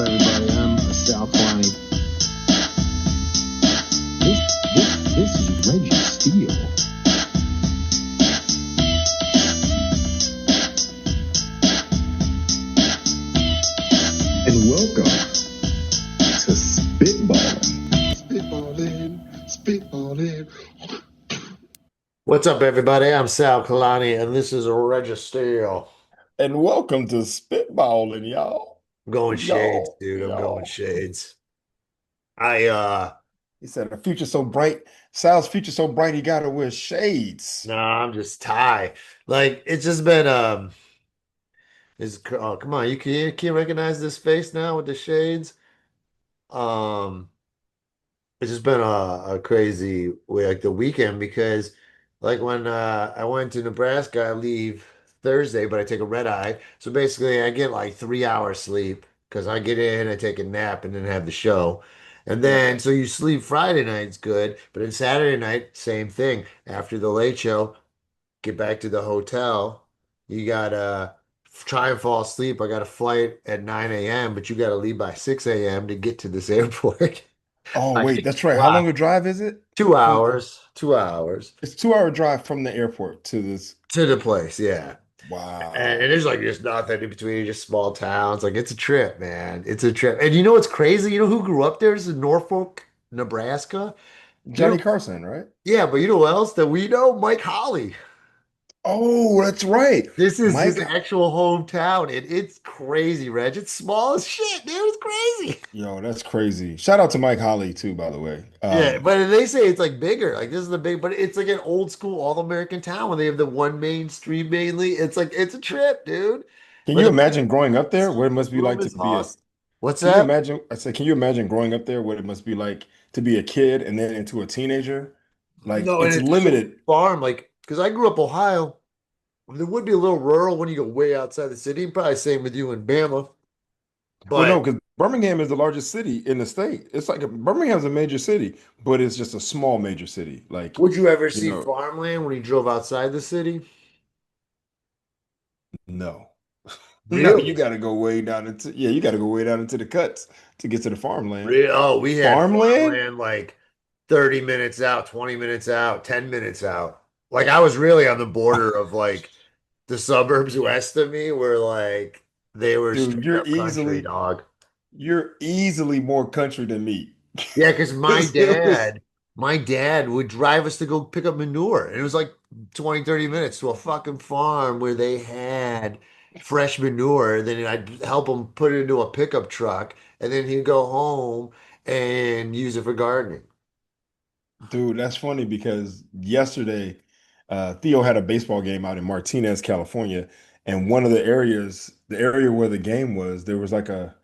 up, everybody? I'm Sal Klein. This is Reggie Steele. And welcome to Spitballin. Spitballin. What's up, everybody? I'm Sal Kalani, and this is Reggie Steele. And welcome to Spitballing, y'all. I'm going shades, Y'all, dude. I'm going y'all. shades. I He said, "A future so bright, Sal's future so bright, he gotta wear shades." nah, I'm just tired. Like it's just been oh, come on, you can't recognize this face now with the shades. Um, it's just been a crazy way, like the weekend, because like when I went to Nebraska, I leave Thursday, but I take a red eye. So basically I get like 3 hours sleep because I get in, I take a nap, and then have the show. And Yep. then so you sleep Friday night, it's good, but then Saturday night, same thing. After the late show, get back to the hotel. You gotta try and fall asleep. I got a flight at 9 a.m., but you gotta leave by 6 a.m. to get to this airport. Oh, Like, wait, that's right. How wow. long a drive is it? Two From hours, 2 hours It's 2 hour drive from the airport to this. to the place, yeah. And Wow. there's like just nothing in between, just small towns. Like it's a trip, man. It's a trip. And you know what's crazy? You know who grew up there? This is Norfolk, Nebraska. You Johnny know, Carson, right? yeah, but you know who else that we know? Mike Holly. Oh, that's right. This is his Mike. actual hometown, and it's crazy, Reg. It's small as shit, dude. It's crazy. Yo, that's crazy. Shout out to Mike Holly too, by the way. Yeah, but they say it's like bigger. Like this is the big, but it's like an old school all-American town when they have the one main street mainly. It's like it's a trip, dude. Can But you the imagine growing up there? What it must be room like to is be a Hoss. What's Can you that? imagine? I said, can you imagine growing up there? What it must be like to be a kid and then into a teenager? Like No, and it's it's so limited. farm, like because I grew up Ohio. There would be a little rural when you go way outside the city. Probably same with you in Bama. Well, no, But because Birmingham is the largest city in the state. It's like Birmingham's a major city, but it's just a small major city. Like, would you ever you see know, farmland when you drove outside the city? no. No, you Really? got to go way down into you got to go way down into the cuts to get to the farmland. Really? Oh, we had Farmland? farmland like 30 minutes out, 20 minutes out, 10 minutes out. Like I was really on the border of like the suburbs west of me where like they were Dude, straight up country, dog. you're easily more country than me. Yeah, because 'Cause it was my dad would drive us to go pick up manure. And it was like 20, 30 minutes to a fucking farm where they had fresh manure. Then I'd help him put it into a pickup truck, and then he'd go home and use it for gardening. Dude, that's funny because yesterday, Theo had a baseball game out in Martinez, California, and one of the area where the game was, there was like a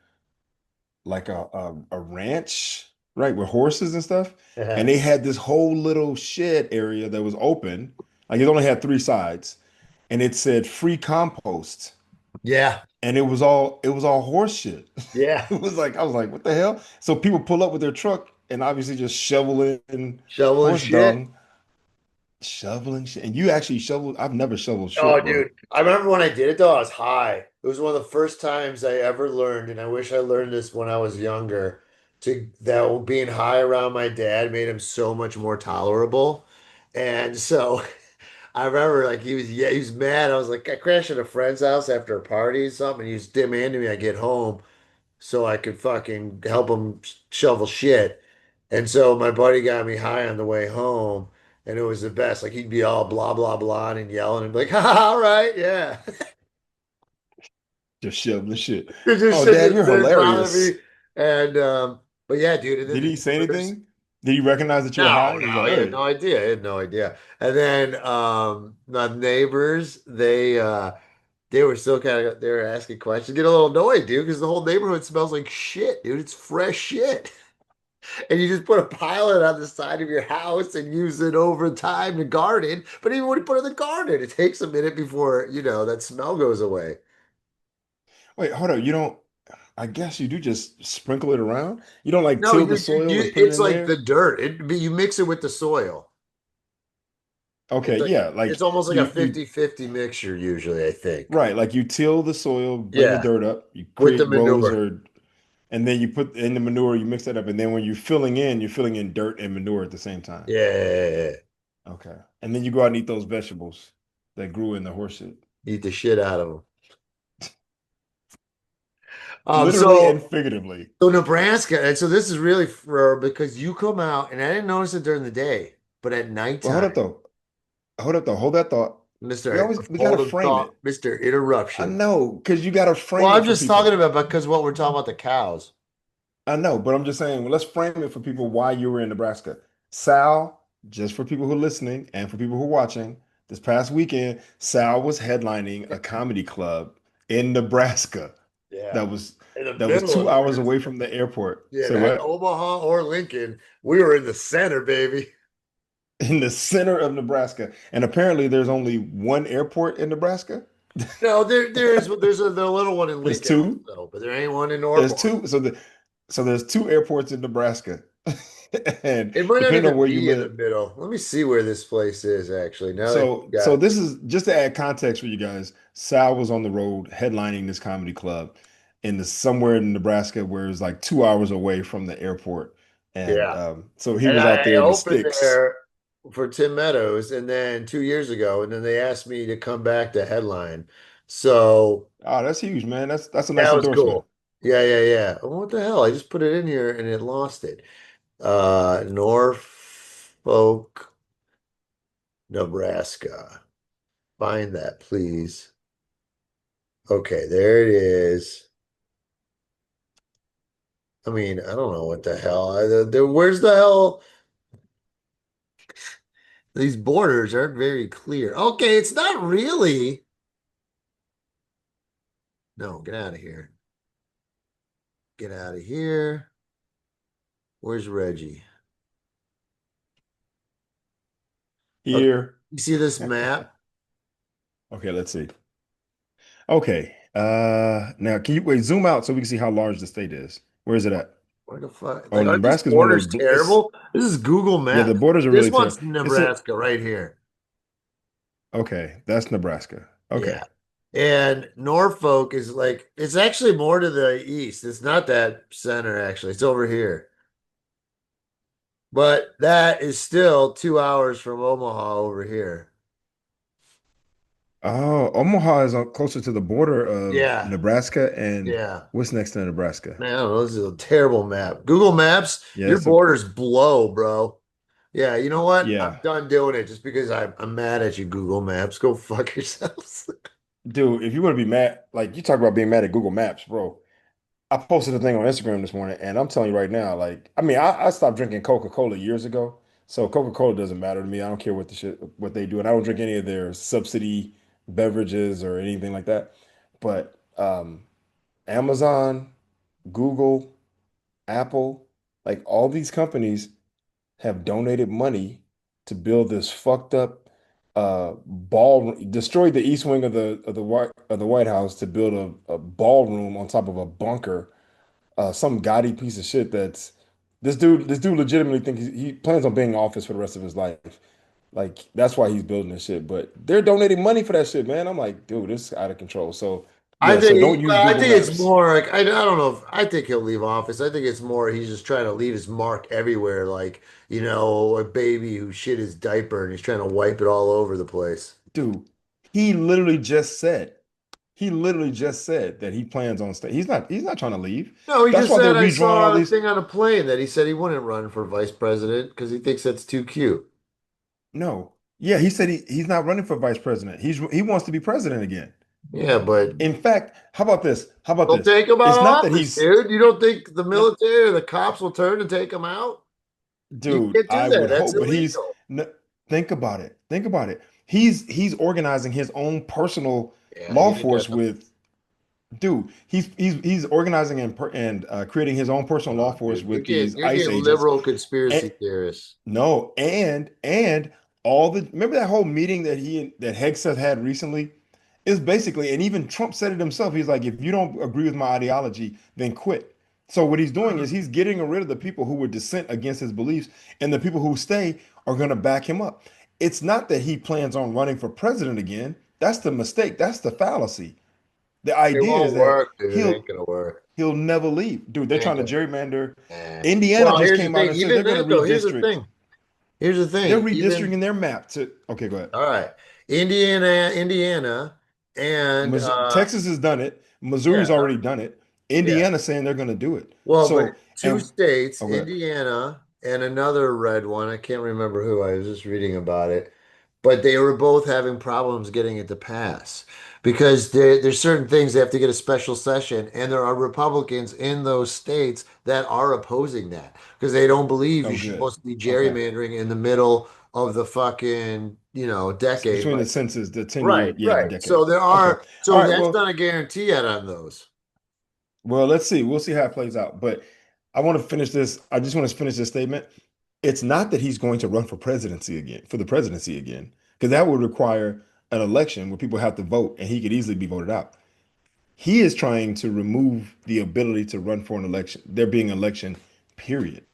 ranch, right, with horses and stuff, and Uh-huh. they had this whole little shed area that was open, like it only had three sides, and it said free compost, Yeah, and it was all horse shit. yeah. It was like I was like, what the hell? So people pull up with their truck and obviously just shovel in Shoveling horse shit. dung. Shoveling shit. And you actually shoveled. I've never shoveled Oh, shit, bro. dude. I remember when I did it though, I was high. It was one of the first times I ever learned, and I wish I learned this when I was younger, to that being high around my dad made him so much more tolerable. And so I remember like yeah, he was mad. I was like, I crashed at a friend's house after a party or something, and he was demanding me I get home so I could fucking help him shovel shit. And so my buddy got me high on the way home, and it was the best. Like he'd be all blah blah blah and yelling and be like, "Ha, all right, yeah." Just shoveling shit. It just Oh, shit Dad, just you're didn't bother hilarious. me. And but yeah, dude. And then Did the he say neighbors. anything? Did he recognize that you were No, high? He's no, like, he had hey, no idea. He had no idea. And then the neighbors, they were still kind of they were asking questions, get a little annoyed, dude, because the whole neighborhood smells like shit, dude. It's fresh shit. And you just put a pilot on the side of your house and use it over time to garden. But even when you put it in the garden, it takes a minute before, that smell goes away. wait, hold up. You don't, I guess you do just sprinkle it around. You don't like No, till the soil and put it it's in like the there. dirt. You mix it with the soil. Okay, It's like yeah, it's like almost like a you 50-50 mixture usually, I think. right, like you till the soil, bring the Yeah, dirt up, you with the create rows manure. or and then you put in the manure, you mix that up, and then when you're filling in dirt and manure at the same time. Yeah, Okay. And then you go out and eat those vegetables that grew in the horse shit. eat the shit out of them. Um, Literally and so figuratively. so Nebraska, and so this is really for because you come out, and I didn't notice it during the day, but at Well, hold nighttime, up though. Hold up though. Hold that thought. Mr. We gotta Hold of frame Thought, it. Mr. I Interruption. know, because you gotta Well, frame it I'm for just talking people. about because what we're talking about the cows. I know, but I'm just saying, well, let's frame it for people why you were in Nebraska. Sal, just for people who are listening and for people who are watching, this past weekend, Sal was headlining a comedy club in Nebraska Yeah. that was In the that was middle of 2 hours away Nebraska. from the airport. Yeah, Say that what? Omaha or Lincoln, we were in the center, baby. In the center of Nebraska. And apparently there's only one airport in Nebraska. No, there's a little one in There's Lincoln two. also, but there ain't one in There's Norfolk. two. So there's two airports in Nebraska. And It might not depending on even where you be in the live, middle. Let me see where this place is actually. Now that you so got this is just to add context for you guys. Sal was on the road headlining this comedy club in the somewhere in Nebraska where it's like 2 hours away from the airport. And yeah. so he And was out I there in the opened sticks. there for Tim Meadows, and then 2 years ago, and then they asked me to come back to headline. So Oh, that's huge, man. That's a nice that was endorsement. cool. Yeah. Oh, what the hell? I just put it in here and it lost it. Norfolk, Nebraska. Find that, please. Okay, there it is. I mean, I don't know what the hell. Where's the hell? These borders aren't very clear. Okay, it's not really. No, get out of here. Get out of here. Where's Reggie? Okay, Here. you see this map? Okay, let's see. Okay. Now can you wait, zoom out so we can see how large the state is? Where is it at? Where the fuck? Oh, Like, aren't these Nebraska is one of borders those. It's terrible? This is Google Yeah, the Maps. borders are This really terrible. one's It's a Nebraska right here. Okay, that's Nebraska. Yeah. Okay. And Norfolk is like, it's actually more to the east. It's not that center, actually. It's over here. But that is still 2 hours from Omaha over here. Oh, Omaha is closer to the border of Yeah. Nebraska, and Yeah. what's next to Nebraska? Man, I don't know. This is a terrible map. Google Maps, Yeah, your it's a borders blow, bro. Yeah, you know what? I'm yeah. done doing it just because I'm mad at you, Google Maps. Go fuck yourselves. Dude, if you want to be mad, like you talk about being mad at Google Maps, bro. I posted a thing on Instagram this morning, and I'm telling you right now, like, I mean, I stopped drinking Coca-Cola years ago, so Coca-Cola doesn't matter to me. I don't care what they do, and I don't drink any of their subsidy beverages or anything like that. But Amazon, Google, Apple, like all these companies have donated money to build this fucked up destroyed the east wing of the White House to build a ballroom on top of a bunker, some gaudy piece of shit that's this dude legitimately thinks he plans on being in office for the rest of his life. Like that's why he's building this shit. But they're donating money for that shit, man. I'm like, dude, this is out of control. So yeah, so don't use I Google think it's Maps. more like I don't know if I think he'll leave office. I think it's more he's just trying to leave his mark everywhere, like, a baby who shit his diaper and he's trying to wipe it all over the place. Dude, he literally just said, he literally just said that he plans on staying. He's not trying to leave. No, he That's just why they're said I redrawing all saw a these. thing on a plane that he said he wouldn't run for vice president because he thinks that's too cute. No. Yeah, he said he's not running for vice president. He wants to be president again. Yeah, but In fact, how about this? How about they'll this? take him out It's of not that office, he's dude. You don't think the no, military or the cops will turn and take him out? You dude, can't do I that. would That's hope, but illegal. no, think about it. Think about it. He's organizing his own personal Yeah, he law ain't got force the. with dude. He's organizing and creating his own personal law Oh, force dude, with these you're ICE getting agents. liberal conspiracy And theorists. no, and all the remember that whole meeting that Hegseth had recently is basically, and even Trump said it himself. He's like, if you don't agree with my ideology, then quit. So what he's doing is he's getting rid of the people who would dissent against his beliefs, and the people who stay are going to back him up. It's not that he plans on running for president again. That's the mistake. That's the fallacy. The It idea is won't that work, dude. It he'll ain't gonna work. He'll never leave. Dude, they're Ain't trying to gonna- gerrymander. eh. Indiana Well, just here's the came out thing. and said Even they're going then, to though, here's the redistrict. thing. Here's the They're thing. Even redistricting their map to, okay, go ahead. all right, Indiana, and Texas has done it. Missouri's yeah, already done it. yeah. Indiana's saying they're going to do it. Well, but So, two and, states, oh, go ahead. Indiana and another red one. I can't remember who. I was just reading about it. But they were both having problems getting it to pass because there's certain things they have to get a special session, and there are Republicans in those states that are opposing that because they don't believe Oh, you're good. supposed to be Okay. gerrymandering in the middle of the fucking, It's decade. between the But census, the 10 year, right, yeah, the right. decade. So there Okay. are, All so right. that's not a guarantee yet on those. Let's see. We'll see how it plays out. But I want to finish this. I just want to finish this statement. It's not that he's going to run for the presidency again, because that would require an election where people have to vote and he could easily be voted out. He is trying to remove the ability to run for an election, there being an election, period.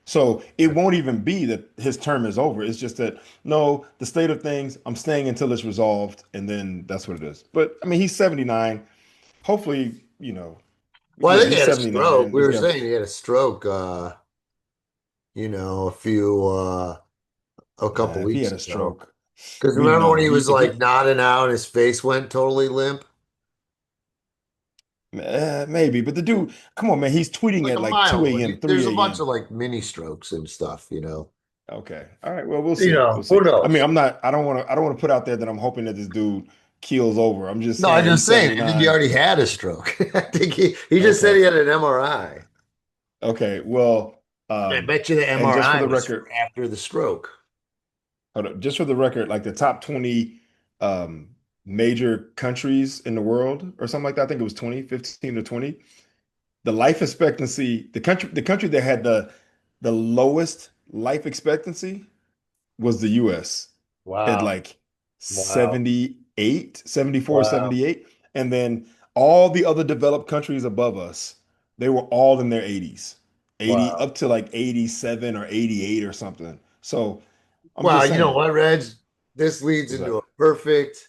So it won't even be that his term is over. It's just that, no, the state of things, I'm staying until it's resolved, and then that's what it is. But I mean, he's 79. Hopefully, Well, I yeah, think he he's had a 79 stroke. and We he's were got saying he had a stroke, a couple if he weeks had a ago. stroke, Because we remember when know he he was if like he nodding out and his face went totally limp? maybe, but the dude, come on, man, he's tweeting Like at a like 2 mild. a.m., There's a bunch 3 of like mini strokes and stuff. Okay. All right. Well, we'll You see. We'll know, who see. I mean, knows? I don't want to put out there that I'm hoping that this dude keels over. I'm just No, I'm saying just he's saying. I think he 79. already had a stroke. I think he just said Okay. he had an MRI. Okay. Well, I bet you the and just for MRI the was for record, after the stroke. hold up, just for the record, like the top 20 um major countries in the world or something like that. I think it was 20, 15 to 20. The life expectancy, the country that had the lowest life expectancy was the US at Wow. like Wow. 78, 74, Wow. 78. And then all the other developed countries above us, they were all in their 80s, 80 Wow. up to like 87 or 88 or something. So I'm Wow. just You know saying, what, Reg? This leads what's into up? a perfect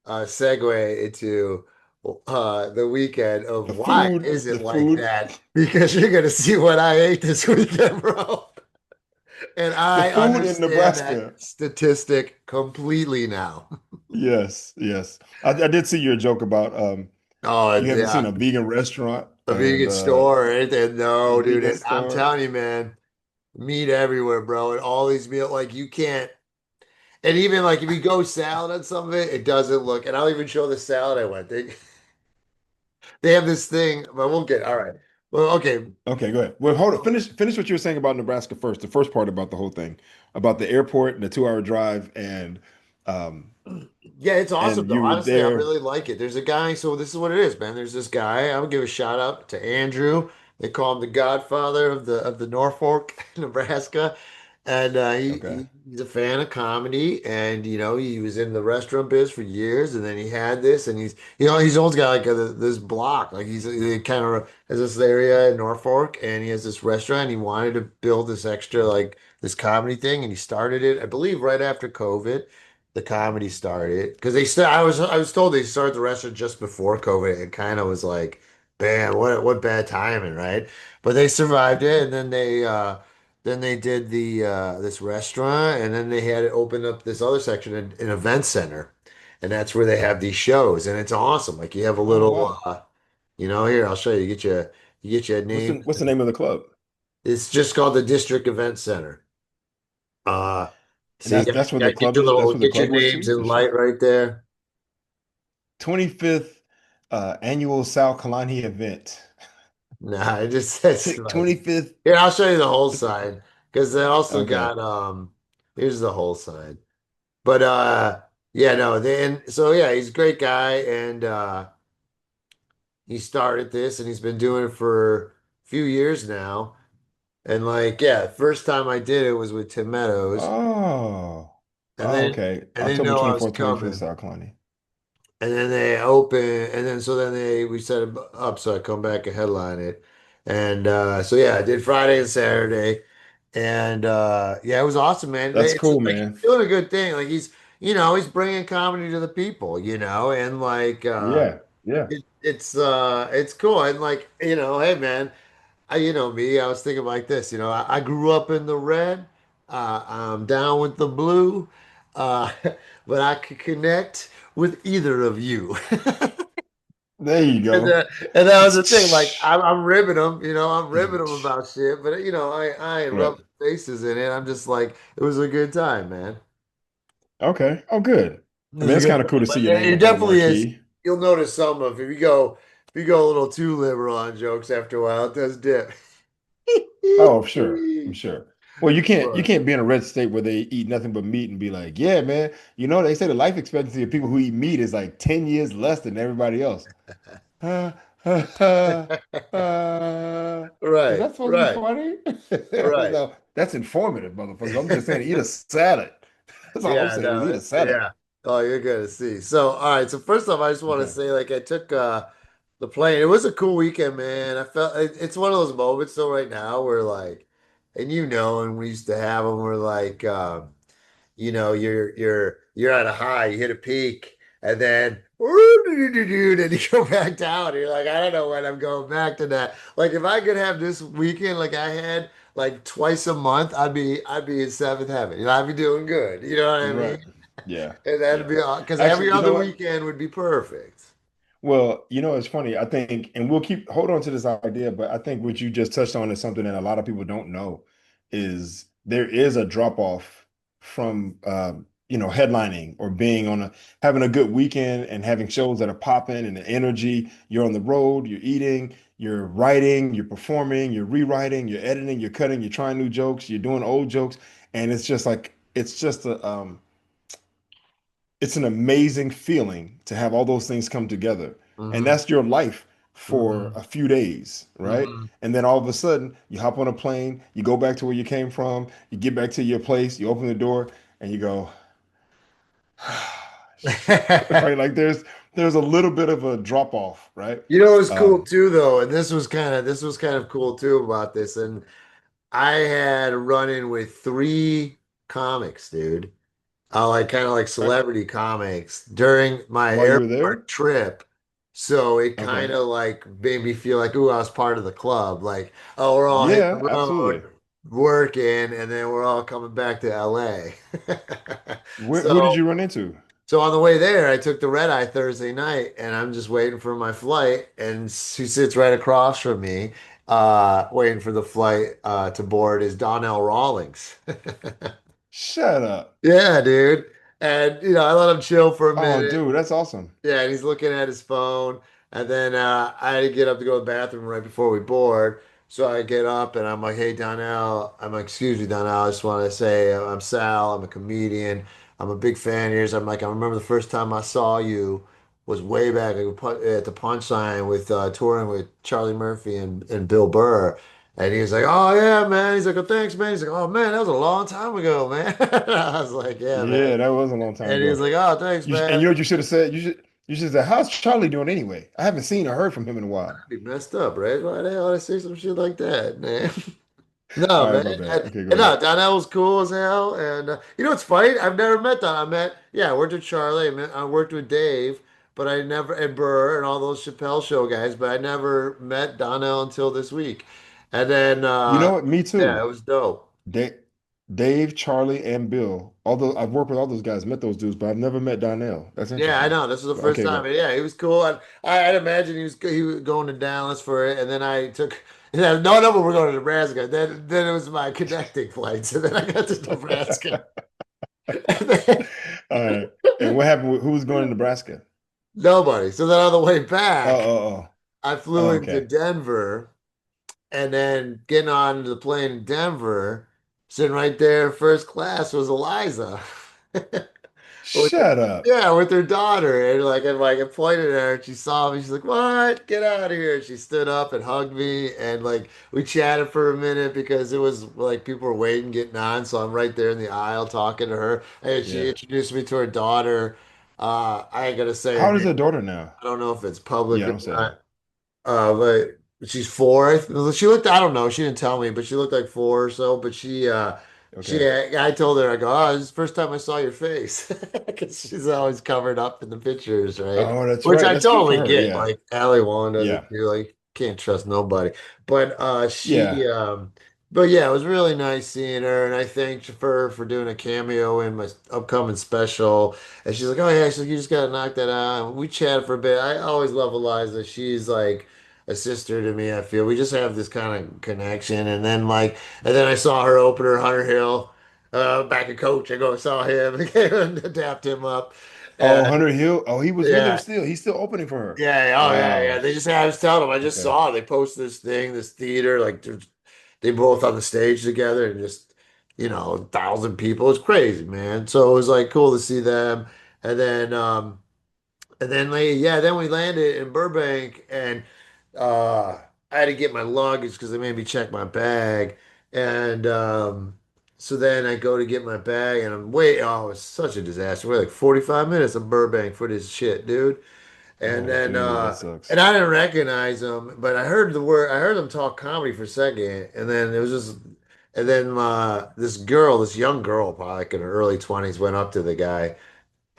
segue into the weekend of The why food, is the it like food, that? Because you're gonna see what I ate this weekend, bro. And the I food in understand that Nebraska. statistic completely now. Yes, yes. I did see your joke about Oh, you haven't seen yeah, a vegan restaurant a and vegan store or anything. a No, dude. vegan And I'm store. telling you, man, meat everywhere, bro. And all these meals, like you can't. And even like if you go salad on some of it, it doesn't look. And I'll even show the salad I went. They have this thing, but we'll get all right. Well, okay. Okay, go ahead. Well, hold on. Finish what you were saying about Nebraska first. The first part about the whole thing, about the airport and the 2 hour drive, um, Yeah, it's awesome and though. you were Honestly, I there. really like it. There's a guy, so this is what it is, man. There's this guy. I would give a shout out to Andrew. They call him the Godfather of the Norfolk, Nebraska. And Okay. he's a fan of comedy, and he was in the restaurant biz for years, and then he had this, and he's always got like this block, like he kind of has this area in Norfolk, and he has this restaurant. And he wanted to build this extra like this comedy thing, and he started it, I believe, right after COVID the comedy started because they said I was told they started the restaurant just before COVID and kind of was like, man, what bad timing, right? But they survived it and then they did the this restaurant and then they had it open up this other section in an event center and that's where they have these shows and it's awesome. Like you have a Oh little wow. here I'll show you. You get you a name. What's the name of the club? It's just called the District Event Center. Uh, And so you that's got, that's where the got get club your is. little That's where the get your club was names too. in The show. light right there. 25th annual Sal Kalani event. Nah, it just says like 25th. here, I'll show you the whole sign because they also Okay. got here's the whole sign. But yeah, no, then so yeah, he's a great guy and he started this and he's been doing it for a few years now. And like, yeah, first time I did it was with Tim Meadows, Oh. and Oh, then okay. and they October know I was 24th, 25th, coming. Sal Kalani. And then they open, and then so then we set it up so I come back and headline it. And so yeah, I did Friday and Saturday, and yeah, it was awesome, man. That's It's cool, like he's man. doing a good thing. Like he's bringing comedy to the people, and like Yeah. Yeah. it's cool. And like, hey man, you know me, I was thinking like this, I grew up in the red, I'm down with the blue, uh, but I could connect with either of you. There you And, go. uh, and that was the thing. Like I'm ribbing them, I'm ribbing them about shit. But I ain't Right. rubbing faces in it. I'm just like, it was a good time, man. Okay. Oh, good. It I mean, was a it's good kind of cool time. to see But your it name it up on the definitely is. marquee. You'll notice some of if you go a little too liberal on jokes after a while, it does dip. Oh, I'm sure. I'm sure. Well, you But can't be in a red state where they eat nothing but meat and be like, yeah, man. You know, they say the life expectancy of people who eat meat is like 10 years less than everybody else. Uh, uh, uh, is right, that supposed to be right, funny? right. No, that's informative, motherfucker. I'm just saying, eat a salad. That's all I'm Yeah, saying is no, eat a salad. yeah. Oh, you're gonna see. So, all right. So first off, I just want to Okay. say, like, I took the plane. It was a cool weekend, man. I felt it's one of those moments though right now where like, and and we used to have them where like, you're at a high, you hit a peak, and then and you go back down. You're like, I don't know when I'm going back to that. Like, if I could have this weekend like I had like twice a month, I'd be in seventh heaven. I'd be doing good. You know what I mean? Right. Yeah. And that'd Yeah. be because every Actually, you know other what? weekend would be perfect. Well, you know, it's funny. I think, and we'll keep hold on to this idea, but I think what you just touched on is something that a lot of people don't know is there is a drop off from headlining or being on a having a good weekend and having shows that are popping and the energy. You're on the road, you're eating, you're writing, you're performing, you're rewriting, you're editing, you're cutting, you're trying new jokes, you're doing old jokes, and it's just like it's just a it's an amazing feeling to have all those things come together. And Hmm. that's your life for Hmm. a few days, right? Hmm. And then all of a sudden, you hop on a plane, you go back to where you came from, you get back to your place, you open the door, and you go, right? Like there's a little bit of a drop off, right? What was cool Um, too, though, and this was kind of cool too about this, and I had a run-in with three comics, dude. Like kind of like uh, celebrity comics during my while you were there, airport trip. So it kind okay, of like made me feel like, ooh, I was part of the club. Like, oh, we're all hitting the yeah, road absolutely. working, and then we're all coming back to LA. Who did So you run into? so on the way there, I took the red eye Thursday night, and I'm just waiting for my flight, and she sits right across from me, waiting for the flight to board is Donnell Rawlings. Shut up. Yeah, dude. And I let him chill for a Oh, minute. dude, that's awesome. Yeah, and he's looking at his phone. And then I had to get up to go to the bathroom right before we board. So I get up and I'm like, hey, Donnell. I'm like, excuse me, Donnell. I just want to say I'm Sal. I'm a comedian. I'm a big fan of yours. I'm like, I remember the first time I saw you was way back at the Punchline with touring with Charlie Murphy and Bill Burr. And he was like, oh, yeah, man. He's like, oh, thanks, man. He's like, oh, man, that was a long time ago, man. I was like, yeah, man. Yeah, that was a long time And he was ago. like, oh, thanks, And man. you know what you should have said? You should say, "How's Charlie doing anyway? I haven't seen or heard from him in a while." He messed up, right? Why the hell would I say some shit like that, man? No, All right, man. my bad. And, Okay, go and no, ahead. Donnell was cool as hell. And what's funny? I've never met Don. I worked with Charlie. I worked with Dave, but I never, and Burr and all those Chappelle show guys, but I never met Donnell until this week. And then, You know what? Me yeah, it too. was dope. Da- Dave, Charlie, and Bill. Although I've worked with all those guys, met those dudes, but I've never met Donnell. That's Yeah, I interesting. know. This was the But first okay, time. go. And yeah, he was cool. I'd imagine he was going to Dallas for it, and then I took. Yeah, no, but we're going to Nebraska. Then it was my connecting flight, so then I got to Nebraska. And then, All right. And what happened who was going to Nebraska? nobody. So then on the way Oh, back, oh, I oh. Oh, flew into okay. Denver, and then getting on the plane in Denver, sitting right there, first class was Eliza. With her, Shut up. yeah, with her daughter, and I pointed at her, and she saw me. She's like, "What? Get out of here!" And she stood up and hugged me, and like we chatted for a minute because it was like people were waiting, getting on. So I'm right there in the aisle talking to her, and she Yeah. introduced me to her daughter. I ain't gonna say her How old is name. their daughter now? I don't know if it's public Yeah, or don't say not. that. But she's four. She looked. I don't know. She didn't tell me, but she looked like four or so. But she Okay. I told her, I go, oh, this is the first time I saw your face. Because she's always covered up in the pictures, right? Oh, that's Which right. I That's good for totally her. get. Yeah. Like Ali Wong does Yeah. it too. Like, can't trust nobody. But Yeah. but yeah, it was really nice seeing her, and I thanked her for doing a cameo in my upcoming special. And she's like, "Oh yeah," she's like, "You just gotta knock that out." And we chatted for a bit. I always love Eliza. She's like a sister to me. I feel we just have this kind of connection. And then I saw her opener, Hunter Hill, back at Coach. I go saw him and dapped him up, Oh, and Hunter Hill. Oh, he was with her yeah. still. He's still opening for her. Yeah, oh yeah, yeah. Wow. They just I was telling them, I just Okay. saw they posted this thing, this theater, like they both on the stage together and just, 1,000 people. It's crazy, man. So it was like cool to see them. And then then we landed in Burbank and I had to get my luggage because they made me check my bag. And so then I go to get my bag and it was such a disaster. We're like 45 minutes in Burbank for this shit, dude. And Oh, then geez, that and sucks. I didn't recognize him, but I heard them talk comedy for a second, and then it was just and then this young girl, probably like in her early 20s, went up to the guy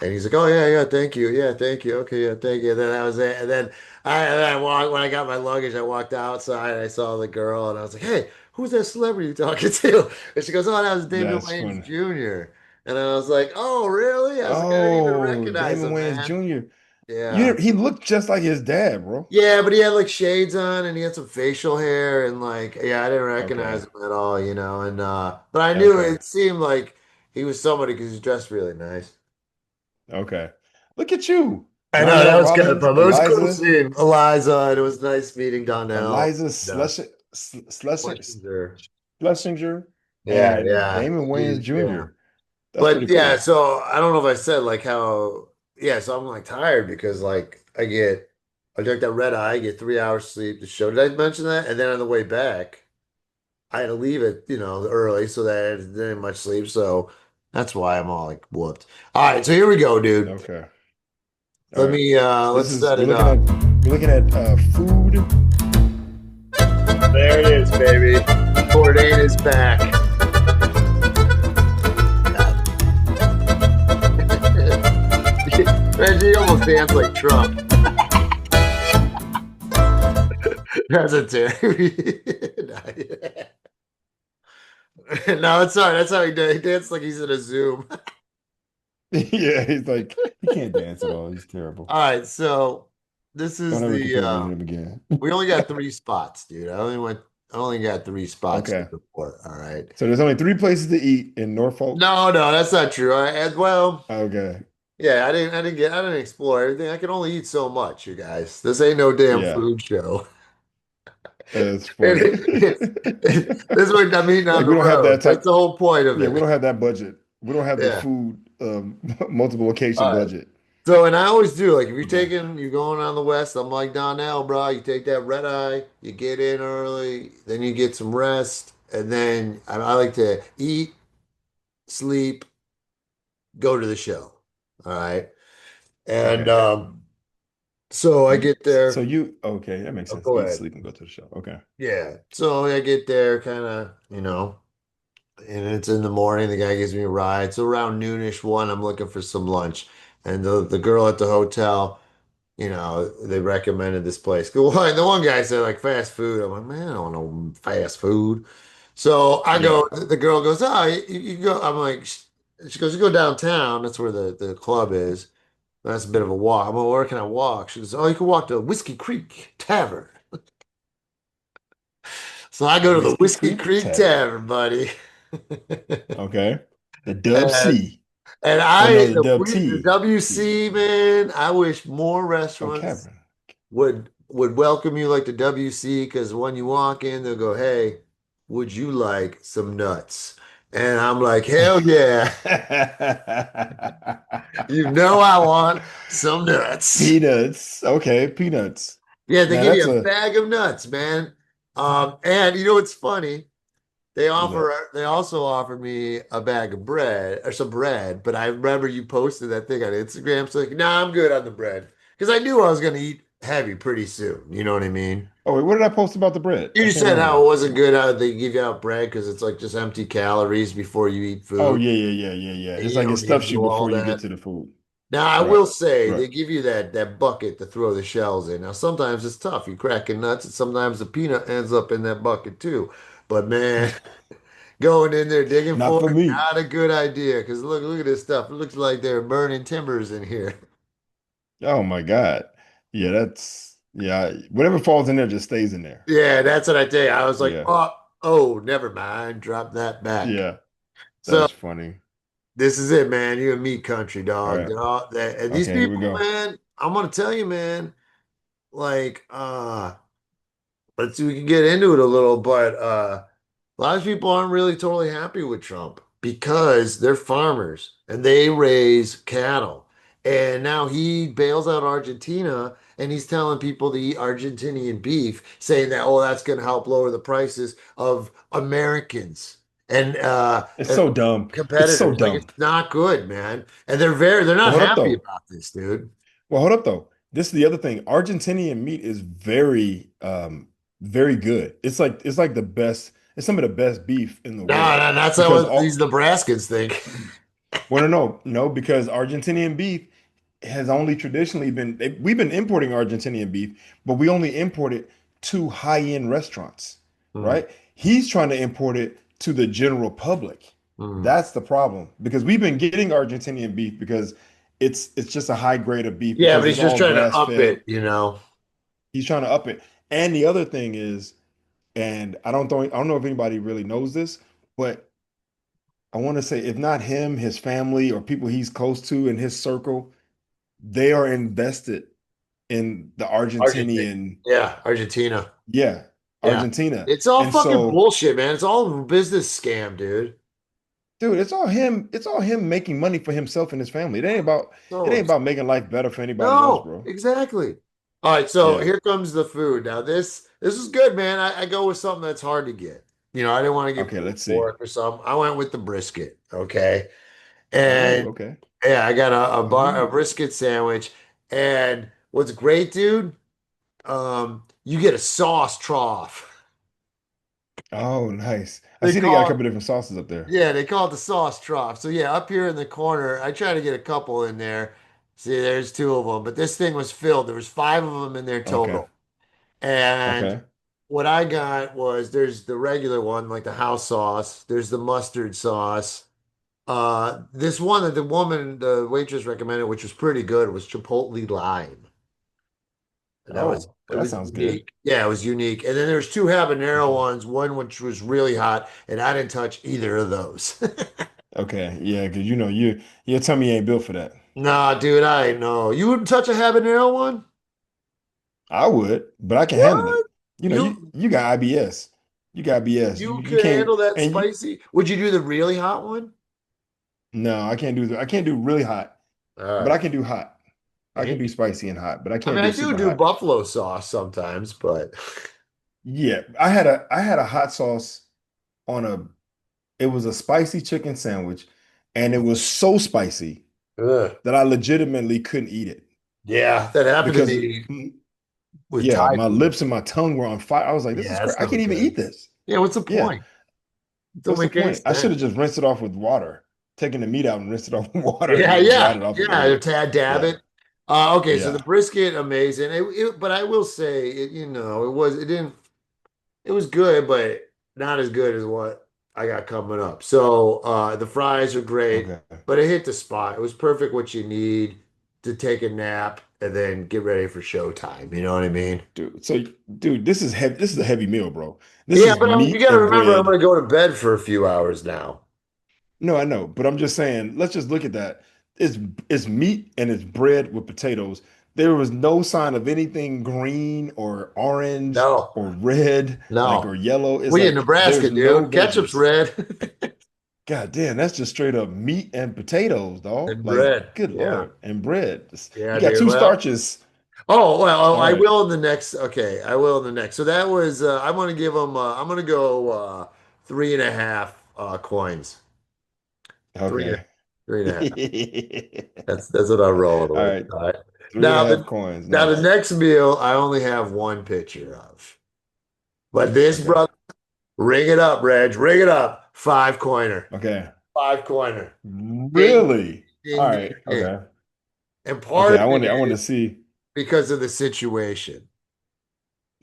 and he's like, "Oh yeah, yeah, thank you. Yeah, thank you. Okay, yeah, thank you." And then that was it. And then I walked when I got my luggage, I walked outside, I saw the girl, and I was like, "Hey, who's that celebrity you talking to?" And she goes, "Oh, that was David That's Wayans funny. Jr." And I was like, "Oh, really?" I was like, "I didn't even Oh, recognize Damon him, Wayans man." Jr. Yeah. He looked just like his dad, bro. Yeah, but he had like shades on and he had some facial hair and like yeah, I didn't recognize Okay. him at all, and but I knew Okay. it seemed like he was somebody because he's dressed really nice. Okay. Look at you. I know that Donnell was kind of Rollins, fun. It was cool Eliza, seeing Eliza and it was nice meeting Donnell. Eliza No, Schlesinger, questions are Schlesinger, yeah, and yeah. Damon Wayans Yeah. Jr. That's But pretty yeah, cool. so I don't know if I said like how yeah, so I'm like tired because like I took that red eye, I get 3 hours sleep the show. Did I mention that? And then on the way back. I had to leave it, early so that I didn't much sleep. So that's why I'm all like whooped. All right, so here we go, dude. Okay. All right. This Let's is set it up. we're looking at food. There it is, baby. POORdain is back. Reggie almost danced like Trump. That's a Terry. No, it's sorry. That's how he did. He danced like he's in a Zoom. Yeah, he's like he can't dance at all. He's terrible. All right, so this Don't is ever the compare me to him again. we only got three spots, dude. I only got three spots to Okay. report. All right. So there's only three places to eat in Norfolk. No, no, that's not true. Well, Okay. yeah, I didn't explore everything. I can only eat so much, you guys. This ain't no damn Yeah, food show. it's funny. This is what I'm eating on Like the we don't have road. that That's type. the whole point of Yeah, we it. don't have that budget. We don't have the Yeah. food multiple location All right. budget. So, and I always do, like, if Okay. you're going on the west, I'm like Donnell, bro. You take that red eye, you get in early, then you get some rest, and then I like to eat, sleep, go to the show. All right. And Okay. so I get So there. you okay? That makes Oh, sense. go Eat, ahead. sleep, and go to the show. Okay. Yeah. So I get there kind of, and it's in the morning. The guy gives me a ride. So around noonish one, I'm looking for some lunch. And the girl at the hotel, they recommended this place. The one guy said like fast food. I'm like, man, I don't know fast food. So I Yeah. go, the girl goes, oh, you go. I'm like, she goes, you go downtown. That's where the club is. That's a bit of a walk. I'm like, where can I walk? She goes, oh, you can walk to Whiskey Creek Tavern. So I go to the Whiskey Whiskey Creek Creek Tavern. Tavern, buddy. Okay. The Dub And C. and Or no, I the Dub the T. T. WC, man, I wish more Oh, restaurants Cavern. would welcome you like the WC because when you walk in, they'll go, "Hey, would you like some nuts?" And I'm like, "Hell yeah. You know I want some nuts." Peanuts. Okay, peanuts. Yeah, they Now give that's you a a bag of nuts, man. And you know what's funny? what's up. They also offered me a bag of bread or some bread, but I remember you posted that thing on Instagram. So like, nah, I'm good on the bread. Because I knew I was gonna eat heavy pretty soon. You know what I mean? Oh wait, what did I post about the bread? You I just can't said how remember. it wasn't good how they give you out bread because it's like just empty calories before you eat Oh food. yeah, yeah, yeah, yeah, yeah. And It's you like it don't need to stuffs you do all before you get that. to the food. Now, I Right, will say right. they give you that bucket to throw the shells in. Now, sometimes it's tough. You're cracking nuts, and sometimes the peanut ends up in that bucket too. But man, going in there digging Not for for it, me. not a good idea. Because look at this stuff. It looks like they're burning timbers in here. Oh my God. Yeah, that's yeah. Whatever falls in there just stays in there. Yeah, that's what I tell you. I was like, Yeah, oh, never mind. Drop that back. yeah. So That's funny. this is it, man. You and me, country All dog. right. And these Okay, here we people, go. man, I'm gonna tell you, man. Like, let's see, we can get into it a little, but a lot of people aren't really totally happy with Trump because they're farmers and they raise cattle. And now he bails out Argentina and he's telling people to eat Argentinian beef, saying that, oh, that's going to help lower the prices of Americans It's and so dumb. It's so competitors. Like dumb. it's not good, man. And they're But not hold up happy though. about this, dude. Well, hold up though. This is the other thing. Argentinian meat is very very good. It's like the best, it's some of the best beef in the No, world. no, that's not Because what these all Nebraskans think. well no, because Argentinian beef has only traditionally been we've been importing Argentinian beef, but we only import it to high-end restaurants, Hmm, right? He's trying to import it to the general public. hmm. That's the problem because we've been getting Argentinian beef because it's just a high grade of beef Yeah, but because he's it's just all trying to grass up fed. it, you know. He's trying to up it. And the other thing is, and I don't know if anybody really knows this, but I want to say if not him, his family or people he's close to in his circle, they are invested in the Argentina. Argentinian, Yeah, Argentina. yeah, Yeah. Argentina. It's all And fucking so, bullshit, man. It's all a business scam, dude. dude, it's all him making money for himself and his family. It So ain't about making life better for anybody else, no, bro. exactly. All right, so Yeah. here comes the food. Now this is good, man. I go with something that's hard to get. You know, I didn't want to get Okay, pulled let's see. pork or something. I went with the brisket. Okay. Oh, And okay. yeah, I got a Ooh. brisket sandwich. And what's great, dude, you get a sauce trough. Oh, nice. I They see they got a call it couple different sauces up there. Yeah, they call it the sauce trough. So yeah, up here in the corner, I try to get a couple in there. See, there's two of them, but this thing was filled. There was five of them in there Okay. total. And Okay. what I got was there's the regular one, like the house sauce. There's the mustard sauce. This one that the waitress recommended, which was pretty good, was Chipotle lime. And Oh, it that was sounds good. unique. Yeah, it was unique. And then there's two habanero ones, one which was really hot, and I didn't touch either of those. Okay. Yeah, because you know your tummy ain't built for that. Nah, dude, I know. You wouldn't touch a habanero one? I would, but I can handle it. What? You know, You you got IBS. You got IBS. you You could can't handle that and you spicy? Would you do the really hot one? no, I can't do really hot, All but I right. can do hot. I can do Interesting. spicy and hot, but I I can't mean, I do do super do hot. buffalo sauce sometimes, but Yeah, I had a hot sauce on a it was a spicy chicken sandwich and it was so spicy ugh. that I legitimately couldn't eat it Yeah, that happened to because me with yeah, Thai my food. lips and my tongue were on fire. I was like, this is Yeah, crazy. that's I no can't even good. eat this. Yeah, what's the Yeah. point? It don't What's the make any point? I should sense. have just rinsed it off with water, taken the meat out and rinsed it off with water and Yeah, then dried yeah, it off a little yeah. bit. Tad dab Yeah. it. Okay, so the Yeah. brisket, amazing. But I will say, it was good, but not as good as what I got coming up. So the fries are great, Okay. but it hit the spot. It was perfect what you need to take a nap and then get ready for showtime. You know what I mean? Dude. So, dude, this is heavy. This is a heavy meal, bro. This Yeah, is but you meat got to and remember, I'm bread. going to go to bed for a few hours now. No, I know, but I'm just saying, let's just look at that. It's it's meat and it's bread with potatoes. There was no sign of anything green or orange No, or red, like or no. yellow. It's We in like Nebraska, there's no dude. Ketchup's veggies. red God damn, that's just straight up meat and potatoes, dog. and Like, bread. good Yeah, Lord. And bread. yeah, You got dude. two Well, starches. oh, All I right. will in the next. Okay, I will in the next. So that was. I'm going to give them. I'm going to go three and a half coins. Three and a, Okay. three and a half. All That's what I'm rolling with. right. All right. Three and a Now half the coins. now the Nice. next meal I only have one picture of. But this Okay. brother, ring it up, Reg, ring it up. Five coiner. Okay. Five coiner. Ding, Really? All ding, ding, right. ding. Okay. And Okay. part of I it want to is see. because of the situation.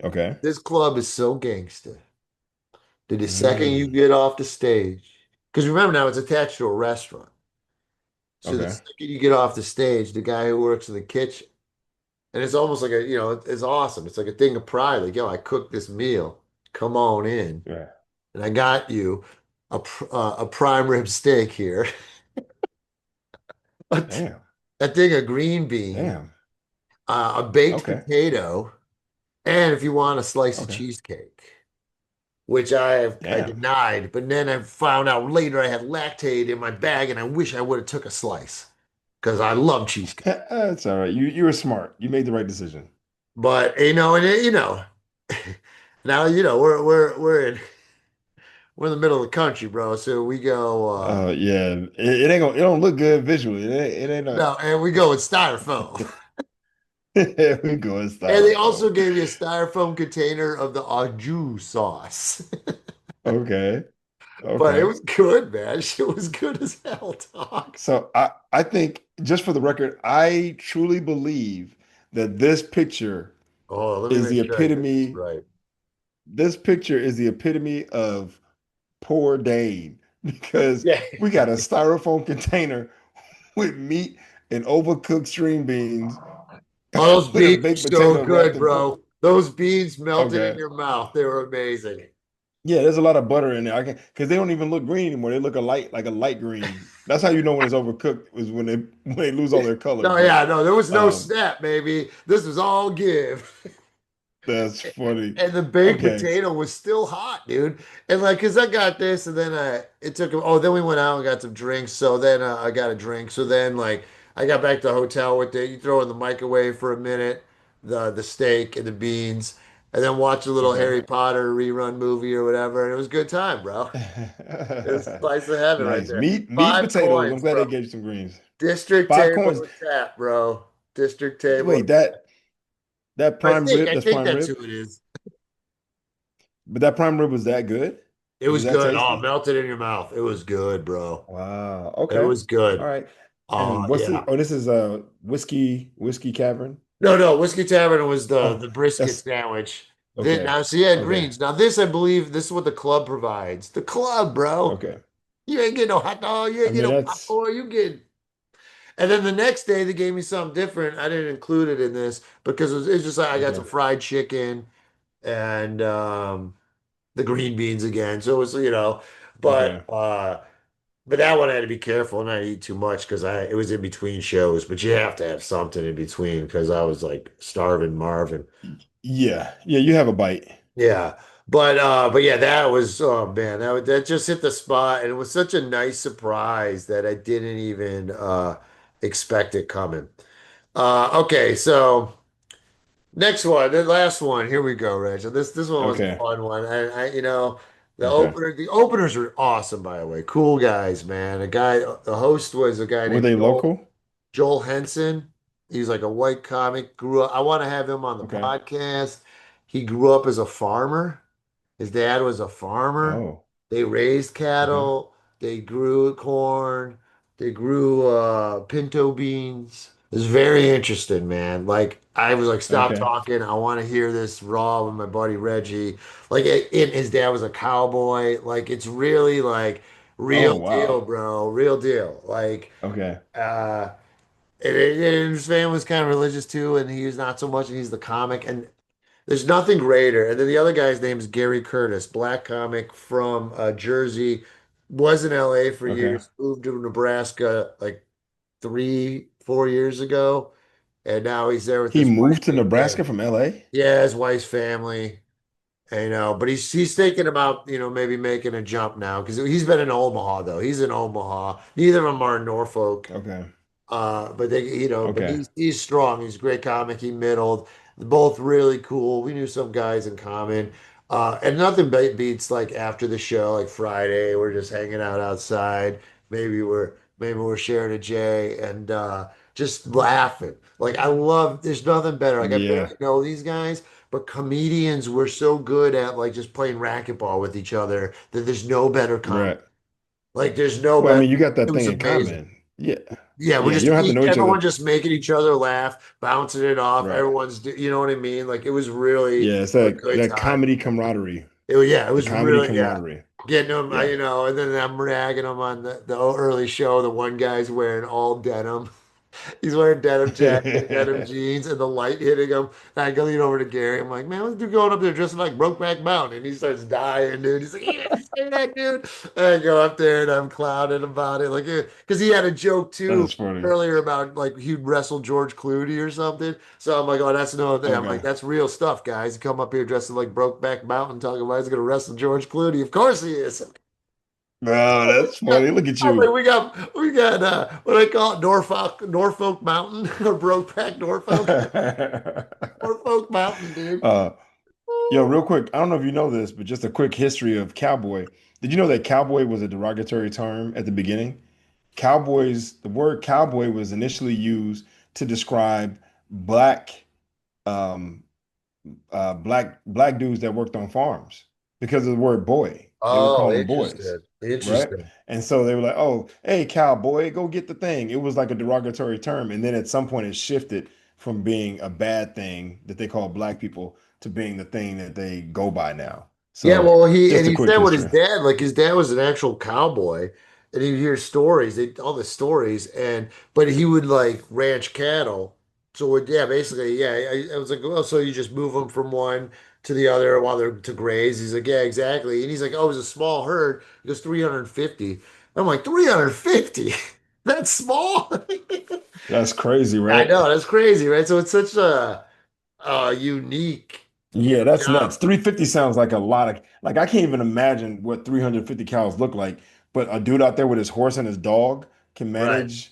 Okay. This club is so gangster that the second you Mm, get off the stage, because remember now it's attached to a restaurant. So the okay. second you get off the stage, the guy who works in the kitchen, and it's almost like it's awesome. It's like a thing of pride. Like, yo, I cooked this meal. Come on in, Yeah. and I got you a prime rib steak here, a, Damn. a thing of green beans, Damn. a baked Okay. potato, and if you want a slice of Okay. cheesecake, which I Damn. denied. But then I found out later I had lactate in my bag, and I wish I would have took a slice because I love cheesecake. That's all right. You were smart. You made the right decision. But now we're in the middle of the country, bro. So we go Yeah. It ain't gonna. It don't look good visually. It ain't a. no, and we go with styrofoam. We go in And they also styrofoam. gave me a styrofoam container of the au jus sauce. Okay. But it Okay. was good, man. It was good as hell, dog. So I think just for the record, I truly believe that Oh, let me is make the sure I get this epitome. right. This picture is the epitome of poor Dane because Yeah. we got a styrofoam container with meat and overcooked string beans Oh, those with a beans baked are so potato wrapped good, in foil. bro. Those beans melted in Okay. your mouth. They were amazing. Yeah, there's a lot of butter in there. I can because they don't even look green anymore. They look like a light green. That's how you know when it's overcooked is when they lose all their color. No, But yeah, no, there was no um, snap, baby. This was all give. that's funny. And the baked Okay. potato was still hot, dude. And like, cause I got this, and then it took. Oh, then we went out and got some drinks. So then I got a drink. So then like, I got back to the hotel with it. You throw it in the microwave for a minute, the steak and the beans, and then watch a little Okay. Harry Potter rerun movie or whatever. And it was a good time, bro. It was spice of heaven right Nice. there. Meat and Five potatoes. I'm coins, glad bro. they gave you some greens. District Five coins. table tap, bro. District table. Wait, that I prime think rib, I that's think prime that's rib. who it is. But that prime rib was that good? It It was was that good. Oh, tasty? melted in your mouth. It was good, bro. Wow. It Okay. was All good. right. And what's this? Yeah. Oh, this is a whiskey cavern. No, no, Whiskey Tavern was the Oh, brisket that's sandwich. Then okay. now, so you had Okay. greens. Now this, I believe, this is what the club provides. The club, bro. Okay. You ain't getting no hot dog. You I ain't mean, getting no that's popcorn. You get. And then the next day they gave me something different. I didn't include it in this because it's just like I got okay. some fried chicken and the green beans again. So it was, Okay. but but that one I had to be careful and not eat too much because I it was in between shows. But you have to have something in between because I was like starving Marvin. Yeah. Yeah, you have a bite. Yeah. But yeah, that was oh man, that just hit the spot and it was such a nice surprise that I didn't even expect it coming. Okay, so next one, the last one. Here we go, Reg. So this one was a Okay. fun one. Okay. The openers are awesome, by the way. Cool guys, man. The host was a guy Were named they local? Joel Henson. He's like a white comic. Grew up. I want to have him on the Okay. podcast. He grew up as a farmer. His dad was a farmer. Oh, They raised okay. cattle. They grew corn. They grew pinto beans. It was very interesting, man. Like I was like, stop Okay. talking. I want to hear this raw with my buddy Reggie. Like his dad was a cowboy. Like it's really like Oh, real deal, wow. bro. Real deal. Like Okay. uh and his family was kind of religious too, and he was not so much, and he's the comic. And there's nothing greater. And then the other guy's name is Gary Curtis, black comic from Jersey, was in LA for Okay. years, moved to Nebraska like 4 years ago, and now he's there with He his wife moved to and Nebraska kid. from LA? Yeah, his wife's family. But he's thinking about, maybe making a jump now because he's been in Omaha though. He's in Omaha. Neither of them are in Norfolk. Okay. But Okay. he's strong. He's a great comic. He middled. Both really cool. We knew some guys in common. And nothing beats like after the show, like Friday, we're just hanging out outside. Maybe we're sharing a J, and just laughing. Like I love, there's nothing better. Like I Yeah, barely know these guys, but comedians were so good at like just playing racquetball with each other that there's no better comedy. right. Like there's no Well, I better. mean, you got It that thing was in amazing. common. Yeah. Yeah, we're Yeah, you just don't have to know each everyone other. just making each other laugh, bouncing it off. Right. You know what I mean? Like it was really Yeah, it's a that good that time. comedy camaraderie. Yeah, it The was comedy really, yeah. camaraderie. Getting them, Yeah. and then I'm ragging them on the early show. The one guy's wearing all denim. He's wearing denim jacket, denim jeans, and the light hitting him. And I go lean over to Gary. I'm like, man, what's dude going up there dressing like Brokeback Mountain? And he starts dying, dude. He's like, yeah, you say that, dude. And I go up there and I'm clowning about it, like, because he had a joke too That's funny. earlier about like he'd wrestle George Clooney or something. So I'm like, oh, that's another thing. I'm like, Okay. that's real stuff, guys. He come up here dressing like Brokeback Mountain, talking about he's gonna wrestle George Clooney. Of course he is. Oh, that's funny. Look at I was like, you. we got what do I call it? Norfolk Mountain or Brokeback Norfolk. Norfolk Mountain, dude. Uh, yo, real quick, I don't know if you know this, but just a quick history of cowboy. Did you know that cowboy was a derogatory term at the beginning? Cowboys, the word cowboy was initially used to describe black um black dudes that worked on farms because of the word boy. They would Oh, call them boys, interesting. right? Interesting. And so they were like, "Oh, hey, cowboy, go get the thing." It was like a derogatory term, and then at some point it shifted from being a bad thing that they call black people to being the thing that they go by now. Yeah, So, well, he and just a he quick said what his history. dad, like his dad was an actual cowboy, and he'd hear stories, all the stories, but he would like ranch cattle. So yeah, basically, yeah. I was like, well, so you just move them from one to the other while they're to graze. He's like, yeah, exactly. And he's like, oh, it was a small herd. He goes 350. I'm like, 350? That's small. That's crazy, I right? know, that's crazy, right? So it's such a unique, Yeah, that's job. nuts. 350 sounds like a lot of like I can't even imagine what 350 cows look like, but a dude out there with his horse and his dog can Right. manage.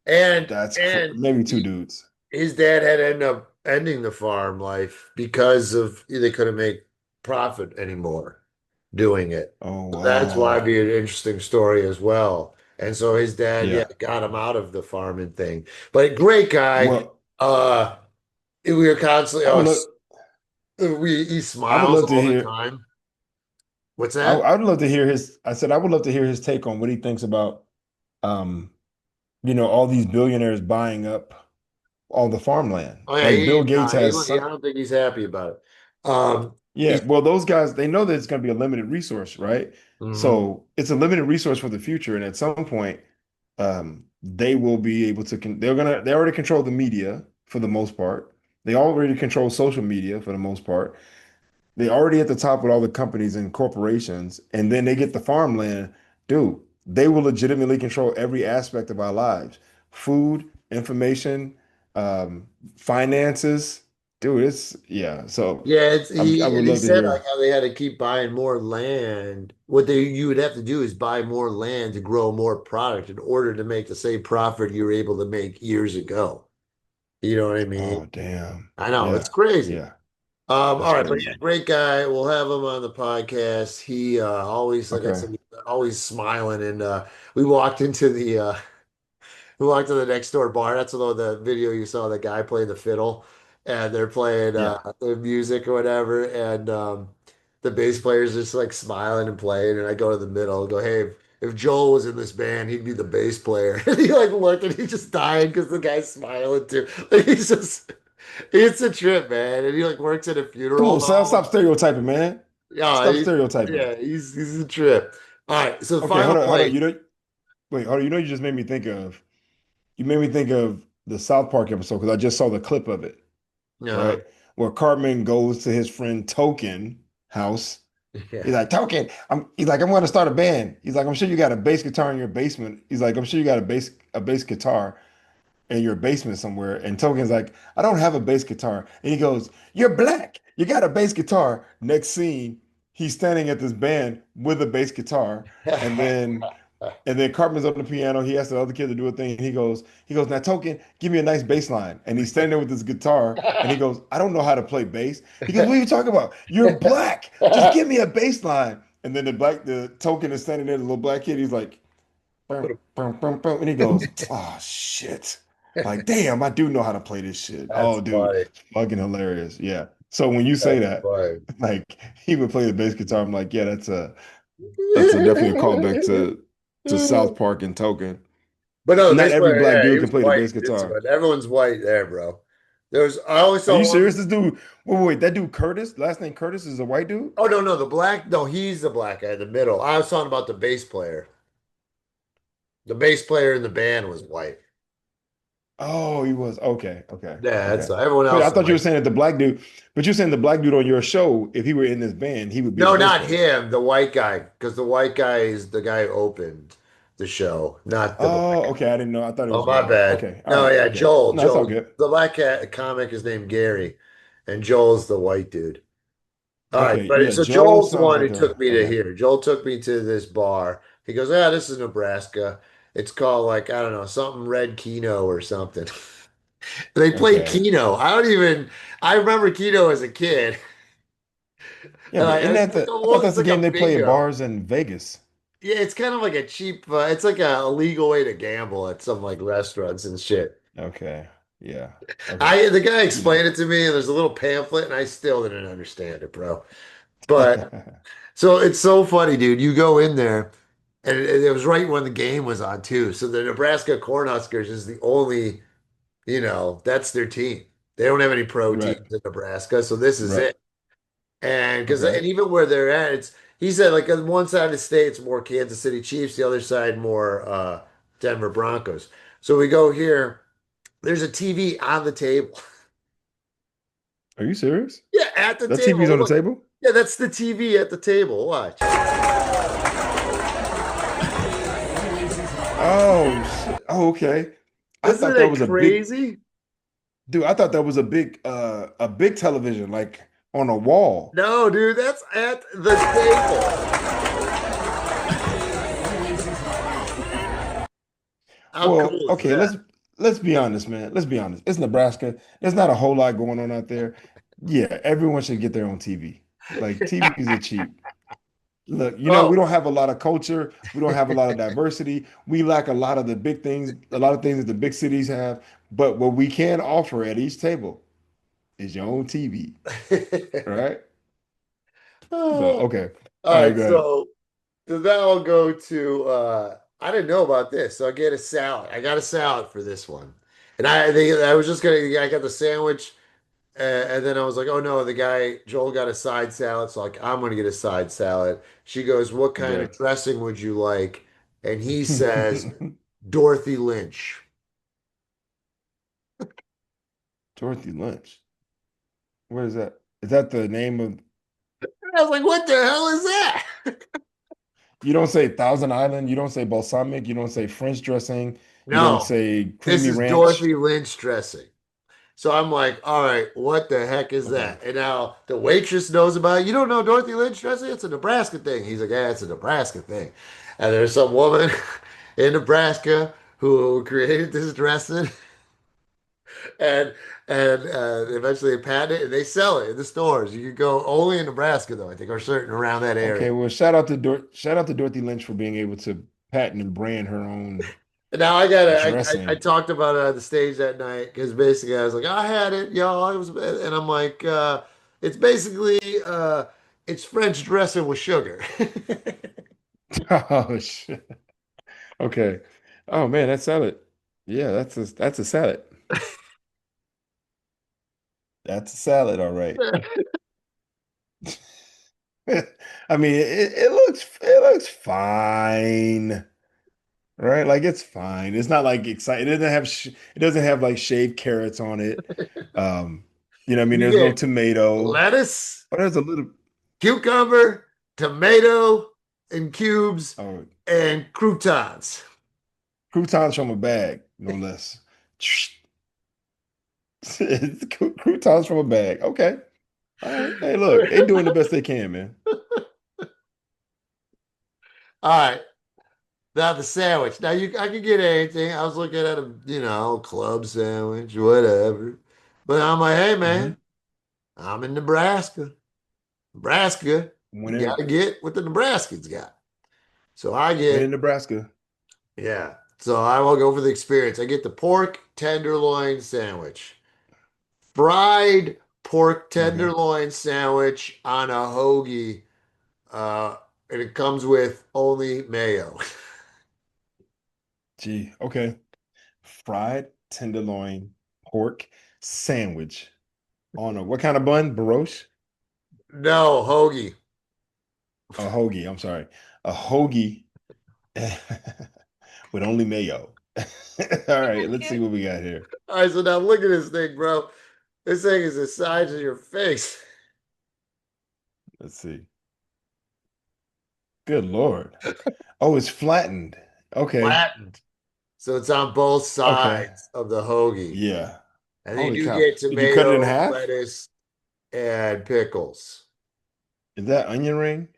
And That's cr and maybe two he, dudes. his dad had ended up ending the farm life because of they couldn't make profit anymore doing it. Oh So that's why it'd wow. be an interesting story as well. And so his dad, yeah, Yeah. got him out of the farming thing. But a great guy. Well, Uh, we were constantly, I would love he I would smiles love to all the hear time. What's that? I would love to hear his I said I would love to hear his take on what he thinks about um all these billionaires buying up all the farmland. Oh yeah, Like Bill Gates has I some don't think he's happy about it. Yeah, well, those guys, they know that it's going to be a limited resource, right? Mhm. So it's a limited resource for the future, and at some point, they will be able to. They already control the media for the most part. They already control social media for the most part. They already at the top with all the companies and corporations, and then they get the farmland. Dude, they will legitimately control every aspect of our lives: food, information, finances. Dude, it's yeah. So Yeah, I would he love to said like hear. how they had to keep buying more land. What they you would have to do is buy more land to grow more product in order to make the same profit you were able to make years ago. You know what I mean? Oh, damn. I know, it's Yeah. crazy. Yeah. All That's right, but yeah, crazy. great guy. We'll have him on the podcast. He always, like I Okay. said, always smiling. And we walked into we walked to the next door bar. That's the video you saw, the guy playing the fiddle, and they're playing Yeah. the music or whatever, and the bass player's just like smiling and playing. And I go to the middle and go, "Hey, if Joel was in this band, he'd be the bass player." And he like looked and he's just dying because the guy's smiling too. Like he's just, it's a trip, man. And he like works at a Come funeral on, Sal. home. Stop stereotyping, man. Yeah, Stop stereotyping. yeah, he's a trip. All right, so Okay, final hold on. play. Wait, hold on. You just made me think of, you made me think of the South Park episode because I just saw the clip of it, Uh, right? Where Cartman goes to his friend Token house. yeah. He's like, Token, he's like, I'm going to start a band. He's like, I'm sure you got a bass guitar in your basement. He's like, I'm sure you got a bass guitar in your basement somewhere. And Token's like, I don't have a bass guitar. And he goes, You're black. You got a bass guitar. Next scene, he's standing at this band with a bass guitar. And then Cartman's on the piano. He asks the other kid to do a thing. And he goes, Now Token, give me a nice bass line. And he's standing there with his guitar. And he goes, I don't know how to play bass. He goes, What are you talking about? You're black. Just give me a bass line. And then the Token is standing there, the little black kid. He's like, boom, boom, boom, boom. And he goes, Oh shit. Like, damn, I do know how to play this shit. That's Oh, dude, funny. it's fucking hilarious. Yeah. So when you say That's that, funny. like he would play the bass guitar, I'm like, yeah, that's a definitely a callback to South Park and Token. But no, the Not bass every player, black yeah, he dude was can play the white. bass It's guitar. but everyone's white there, bro. I always Are saw you one. serious? This dude, wait, that dude Curtis, last name Curtis is a white dude? Oh no, no, the black. No, he's the black guy in the middle. I was talking about the bass player. The bass player in the band was white. Oh, he was. Okay, okay, Yeah, that's okay. everyone But I else is thought you were white. saying that the black dude, but you're saying the black dude on your show, if he were in this band, he would be the No, bass not player. him. The white guy, because the white guy is the guy who opened the show, not the black Oh, guy. okay. I didn't know. I thought it Oh, was my white. bad. Okay, all No, right, yeah, okay. Joel. No, it's all Joel. good. The black cat comic is named Gary, and Joel's the white dude. All right, Okay, but yeah, so Joel Joel's the sounds one who like took a me to okay, here. Joel took me to this bar. He goes, "Yeah, this is Nebraska. It's called like I don't know something Red Keno or something." They play okay. Keno. I don't even. I remember Keno as a kid, Yeah, and but isn't that the? I thought it's that's the like game a they play at bingo. bars in Vegas. Yeah, it's kind of like a cheap. It's like a legal way to gamble at some like restaurants and shit. Okay, yeah, okay. The guy Yeah. explained it to me, and there's a little pamphlet, and I still didn't understand it, bro. But so it's so funny, dude. You go in there, and it was right when the game was on too. So the Nebraska Cornhuskers is the only, that's their team. They don't have any pro Right, teams in Nebraska, so this is right. it. And Okay, even where they're at, he said like on one side of the state it's more Kansas City Chiefs, the other side more Denver Broncos. So we go here. There's a TV on the table. are you serious? Yeah, at the That TV's table. on the Look, table? yeah, that's the TV at the table. Watch. Oh shit. Oh, okay. I Isn't thought that it was a big crazy? dude. I thought that was a big television, like on a wall. No, dude, that's at the table. How Well, cool is okay, that? let's be honest, man. Let's be honest. It's Nebraska. There's not a whole lot going on out there. Yeah, everyone should get their own TV. Like TVs are cheap. Look, we Oh, don't have a lot of culture. We don't have a lot of diversity. We lack a lot of the big things, a lot of things that the big cities have. But what we can offer at each table is your own TV. All right. So, oh. okay. All All right, right, go ahead. so then I'll go to I didn't know about this, so I get a salad. I got a salad for this one. And I was just gonna I got the sandwich and then I was like, oh no, the guy Joel got a side salad, so like I'm gonna get a side salad. She goes, what kind Okay. of dressing would you like? And he says, Dorothy Lynch. Dorothy Lynch. What is that? Is that the name of And I was like, what the hell is that? you don't say Thousand Island, you don't say balsamic, you don't say French dressing, you don't No, say this creamy is ranch. Dorothy Lynch dressing. So I'm like, all right, what the heck is Okay. that? And now the waitress knows about it. You don't know Dorothy Lynch dressing? It's a Nebraska thing. He's like, yeah, it's a Nebraska thing. And there's some woman in Nebraska who created this dressing, and eventually they patent it and they sell it in the stores. You can go only in Nebraska though, I think, or certain around that area. Okay, well, shout out to Dorothy Lynch for being able to patent and brand her own And now I dressing. talked about it on the stage that night because basically I was like, I had it, y'all. It was, and I'm like, it's basically it's French dressing with sugar. Oh shit. Okay. Oh man, that's salad. Yeah, that's a salad. That's a salad, all right. I mean, it looks fine, right? Like it's fine. It's not like exciting. It doesn't have like shaved carrots on it. Um, what I mean, You there's no get tomato. lettuce, Oh, there's a little cucumber, tomato in cubes, oh, and croutons. croutons from a bag, no less. Croutons from a bag. Okay. All right. Hey, look, they doing the best they can, man. All right. Now the sandwich. Now I could get anything. I was looking at a, club sandwich, whatever. But I'm like, hey man, Hmm. I'm in Nebraska. Nebraska, When you in gotta get what the Nebraskans got. So I when in get, Nebraska. yeah. So I will go for the experience. I get the pork tenderloin sandwich, fried pork Okay. tenderloin sandwich on a hoagie, uh, and it comes with only mayo. Gee. Okay. Fried tenderloin pork sandwich on a what kind of bun? Baroche? No, hoagie. A hoagie. I'm sorry. A hoagie with only mayo. All right, let's see what we got here. All right, so now look at this thing, bro. This thing is the size of your face. Let's see. Good Lord. Oh, it's flattened. Okay. Flattened. So it's on both Okay. sides of the hoagie. Yeah. And then you Holy do cow. get Did you cut it in tomato, half? lettuce, and pickles. Is that onion ring?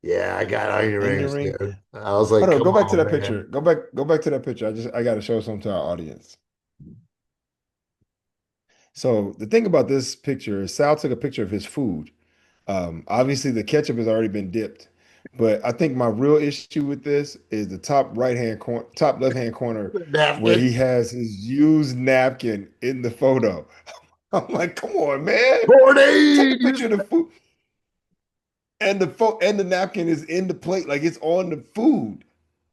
Yeah, I got onion Onion rings, ring? dude. I was like, Hold on, come go back to on, that picture. man. Go back to that picture. I gotta show something to our audience. So the thing about this picture is Sal took a picture of his food. Obviously the ketchup has already been dipped, but I think my real issue with this is the top left hand corner where Napkin. he has his used napkin in the photo. I'm like, come on, man. Take a POORdain. picture of the food. And the napkin is in the plate, like it's on the food.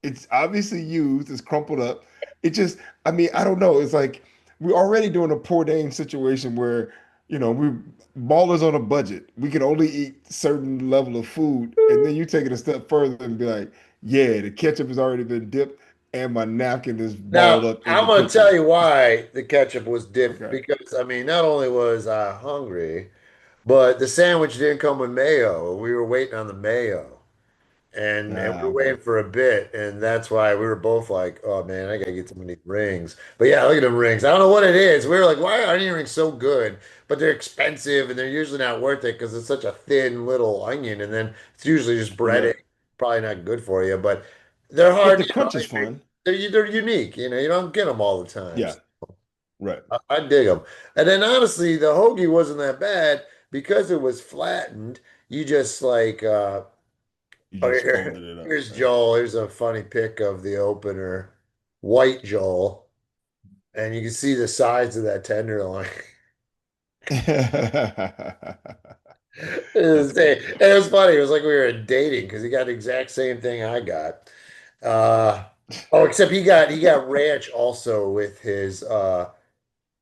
It's obviously used, it's crumpled up. It just, I mean, I don't know. It's like we're already doing a poor dang situation where, we ballers on a budget. We can only eat certain level of food. And then you take it a step further and be like, yeah, the ketchup has already been dipped and my napkin is balled Now, up in I'm the gonna tell picture. you why the ketchup was dipped Okay. because I mean, not only was I hungry, but the sandwich didn't come with mayo. We were waiting on the mayo. And we Ah, were okay. waiting for a bit, and that's why we were both like, "Oh man, I gotta get some of these rings." But yeah, look at them rings. I don't know what it is. We were like, "Why are onion rings so good?" But they're expensive, and they're usually not worth it because it's such a thin little onion, and then it's usually just breading. Right. Probably not good for you, but they're But hard. the crunch is fun. They're unique. You don't get them all the time. Yeah, right. I dig them. And then honestly, the hoagie wasn't that bad because it was flattened. You just like. You Oh, just folded it up, here's right? Joel. Here's a funny pic of the opener. White Joel. And you can see the size of that tenderloin. That's funny. It was funny. It was like we were dating because he got the exact same thing I got. Uh, oh, except he got ranch also with his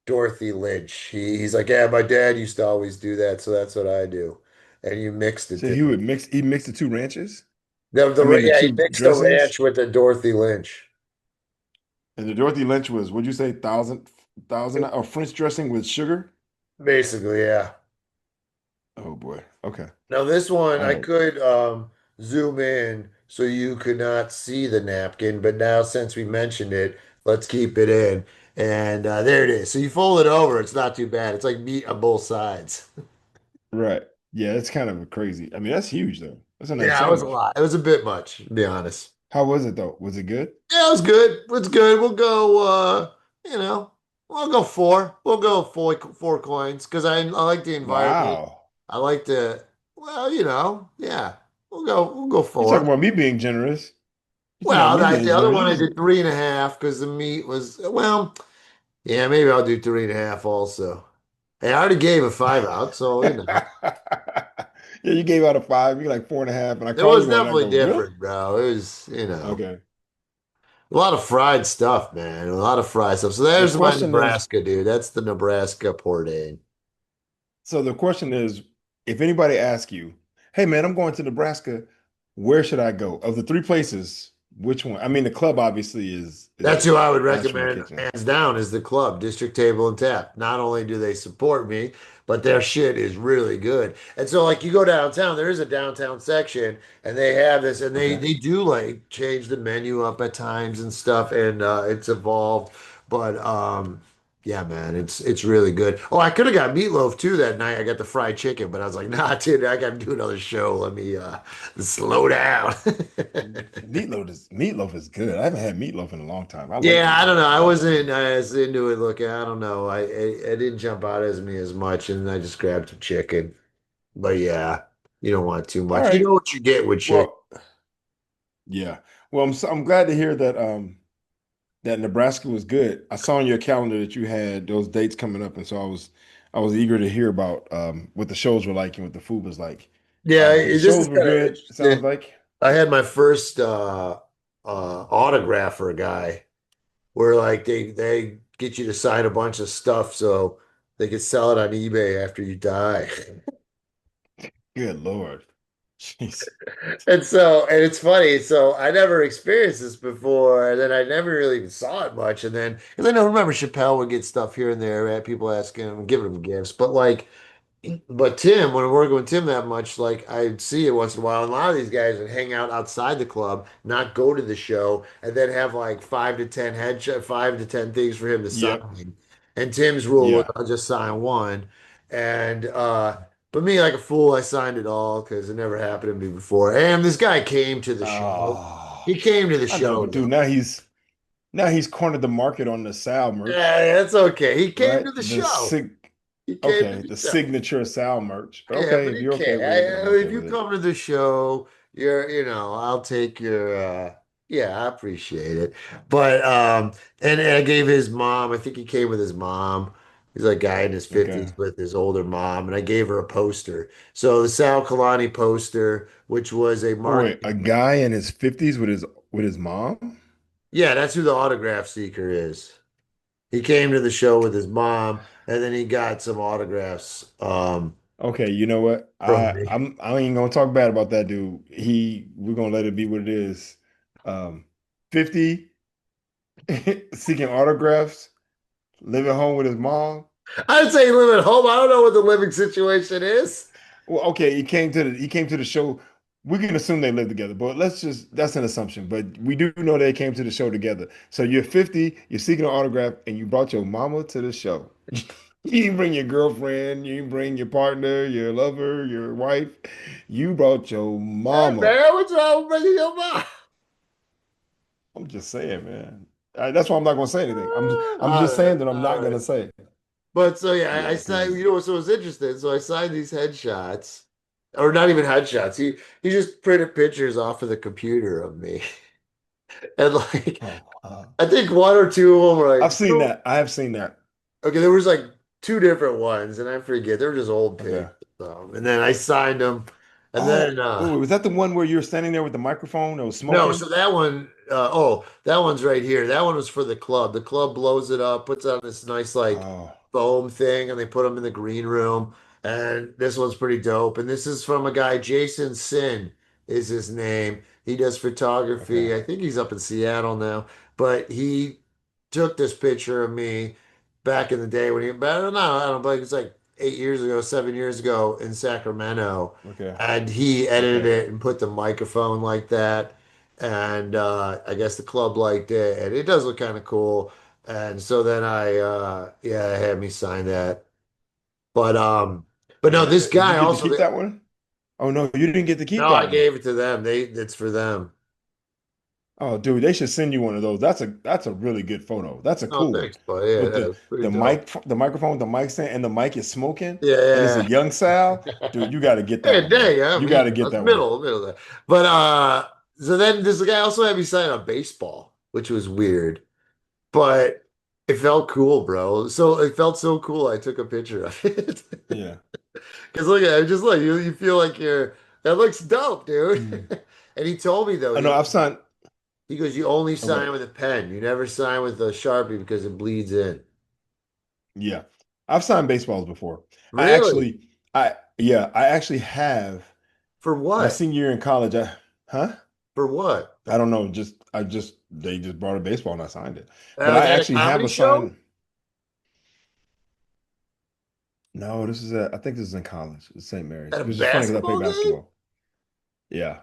Dorothy Lynch. He's like, yeah, my dad used to always do that, so that's what I do. And you mixed it So he together. would mix, he mixed the two ranches. The, I mean, the yeah, he two mixed the dressings. ranch with the Dorothy Lynch. And the Dorothy Lynch was, what'd you say, thousand, or French dressing with sugar? Basically, yeah. Oh boy. Okay. Now this one All I right. could zoom in so you could not see the napkin, but now since we mentioned it, let's keep it in. And there it is. So you fold it over, it's not too bad. It's like meat on both sides. Right. Yeah, it's kind of crazy. I mean, that's huge though. That's a nice Yeah, it was a sandwich. lot. It was a bit much, to be honest. How was it though? Was it good? Yeah, it was good. It's good. We'll go you know, we'll go four. We'll go four coins because I like the environment. Wow. I like the yeah. We'll go You talking four. about me being generous. You talking about Well, me being the other generous. one I You did 3.5 because the meat was, well, yeah, maybe I'll do 3.5 also. Hey, I already gave a five out, so Yeah, you gave out a five. You're like four and a half, and I it called was you on it. I definitely go, really? different, bro. It was, Okay. a lot of fried stuff, man. A lot of fried stuff. So The there's my question is, Nebraska, dude. That's the Nebraska POORdain. the question is, if anybody asks you, "Hey, man, I'm going to Nebraska. Where should I go? Of the three places, which one?" I mean, the club obviously That's is who I would National recommend Kitchen. hands down is the club, District Table and Tap. Not only do they support me, but their shit is really good. And so like you go downtown, there is a downtown section and they have this and they Okay. they do like change the menu up at times and stuff and it's evolved. But yeah, man, it's really good. Oh, I could have got meatloaf too that night. I got the fried chicken, but I was like, nah, dude, I gotta do another show. Let me slow down. Meatloaf is good. I haven't had meatloaf in a long time. I like Yeah, I don't meatloaf. know. I I like that wasn't meatloaf. as into it looking. I don't know. I didn't jump out as me as much, and I just grabbed some chicken. But yeah, you don't want too All much. You right. know what you get with chicken. Well, yeah. Well, I'm glad to hear that. that Nebraska was good. I saw on your calendar that you had those dates coming up, and so I was eager to hear about what the shows were like and what the food was like. Yeah, But the this is shows were kind of good, it sounds interesting. like. I had my first autograph for a guy where like they get you to sign a bunch of stuff so they could sell it on eBay after you die. Good Lord. Jeez. And it's funny. So I never experienced this before, and then I never really even saw it much. And then, because I know, remember Chappelle would get stuff here and there, right? People asking him, giving him gifts. But Tim, when I'm working with Tim that much, like I'd see it once in a while. And a lot of these guys would hang out outside the club, not go to the show, and then have like 5 to 10 things for him to Yep. sign. And Tim's rule was Yeah. I'll just sign one. And but me, like a fool, I signed it all because it never happened to me before. And this guy came to the show. Oh, He came to the I know, show but dude, though. now he's cornered the market on the Sal merch, Yeah, that's okay. He came right? to the show. He came to Okay, the the show. signature Sal merch. But Yeah, okay, but if he you're okay can't. with it, then I'm okay If you with it. come to the show, I'll take your, yeah, I appreciate it. But, and I gave his mom, I think he came with his mom. He's like a guy in his Okay. 50s with his older mom, and I gave her a poster. So the Sal Kalani poster, which was a Oh wait, a marketing, guy in his 50s with his mom? yeah, that's who the autograph seeker is. He came to the show with his mom, and then he got some autographs, Okay, you know what? from me. I ain't gonna talk bad about that dude. We're gonna let it be what it is. 50 seeking autographs, living home with his mom. I'd say he live at home. I don't know what the living situation is. Well, okay, he came to the show. We can assume they live together, but that's an assumption. But we do know they came to the show together. So you're 50, you're seeking an autograph, and you brought your mama to the show. You didn't bring your girlfriend, you didn't bring your partner, your lover, your wife. You brought your Hey mama. man, what's wrong with bringing your mom? I'm just saying, man. That's why I'm not gonna say anything. I'm All just saying right, that I'm not all gonna right. say. But so yeah, I Yeah, signed. because So it was interesting. So I signed these headshots, or not even headshots. He just printed pictures off of the computer of me, and like oh, I think one or two of them were like, I've seen that. I have seen that. okay, there was like two different ones, and I forget. They were just old pictures. Okay. And then I signed them, and then Wait, was that the one where you were standing there with the microphone that was no, smoking? so that one, that one's right here. That one was for the club. The club blows it up, puts on this nice like Oh, foam thing, and they put them in the green room. And this one's pretty dope. And this is from a guy, Jason Sin is his name. He does okay. photography. I think he's up in Seattle now, but he took this picture of me back in the day when but I don't know, but it's like 8 years ago, 7 years ago in Sacramento. Okay. And he edited Okay. it and put the microphone like that. And I guess the club liked it, and it does look kind of cool. And so then yeah, I had me sign that. But no, Okay. this Did you guy get to also keep that one? Oh no, you didn't get to keep no, I that one. gave it to them. It's for them. Oh, dude, they should send you one of those. That's a really good photo. That's a Oh, cool one. thanks, but yeah, With that's pretty dope. the microphone, the mic stand, and the mic is smoking, and it's a Yeah, young Sal. yeah. Dude, you got to get that Hey, one, man. dang, You got to I get was that one. middle there. But so then this guy also had me sign a baseball, which was weird, but it felt cool, bro. So it felt so cool. I took a picture of it. Yeah. Because look at it, just look, you feel like that looks dope, dude. Mm. And he told me though, I know I've signed. he goes, you only Okay. sign with a pen. You never sign with a Sharpie because it bleeds in. Yeah. I've signed baseballs before. Really? I actually have For my what? senior year in college. Huh? For what? I don't know. They just brought a baseball and I signed it. But Was I that a actually have comedy a show? sign. No, I think this is in college at St. Mary's, At a which is funny because I play basketball game? basketball. Yeah.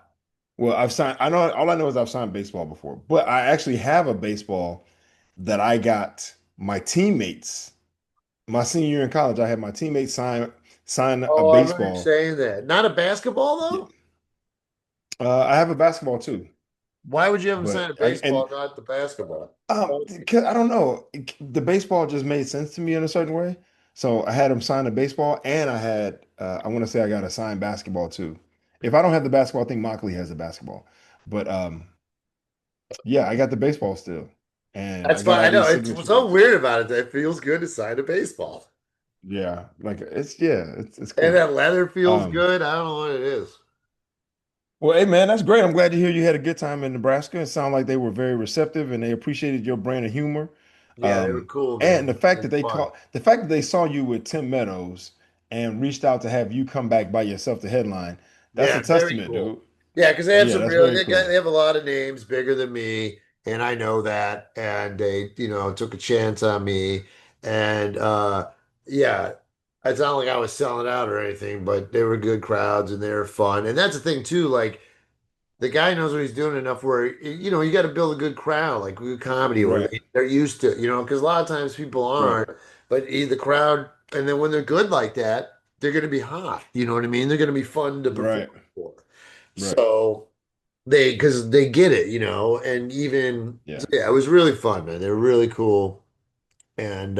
Well, I know all I know is I've signed baseball before, but I actually have a baseball that I got my teammates. My senior year in college, I had my teammates sign a Oh, I remember you baseball. saying that. Not a basketball Yeah. though? I have a basketball too, Why would you have him sign but a baseball, not the basketball? 'cause I don't know. The baseball just made sense to me in a certain way. So I had him sign a baseball, and I want to say I got a signed basketball too. If I don't have the basketball, I think Mockley has the basketball. But yeah, I got the baseball still. and That's I got fine. all I know these it's so signatures. weird about it. It feels good to sign a baseball. Yeah, like it's And cool. that leather feels Um, good. I don't know what it is. well, hey man, that's great. I'm glad to hear you had a good time in Nebraska. It sounded like they were very receptive and they appreciated your brand of humor. Yeah, they were cool, And man. It's fun. the fact that they saw you with Tim Meadows and reached out to have you come back by yourself to headline, that's Yeah, a very testament, cool. dude. Yeah, because they have Yeah, some that's real very they cool. have a lot of names bigger than me, and I know that. And they, took a chance on me. And yeah, it's not like I was selling out or anything, but they were good crowds and they were fun. And that's the thing too, like the guy knows what he's doing enough where you got to build a good crowd, like good comedy where Right, they're used to, because a lot of times people right, aren't, but the crowd, and then when they're good like that, they're going to be hot. You know what I mean? They're going to be fun to right, perform for. right. So because they get it, and even Yeah. so, yeah, it was really fun, man. They were really cool, and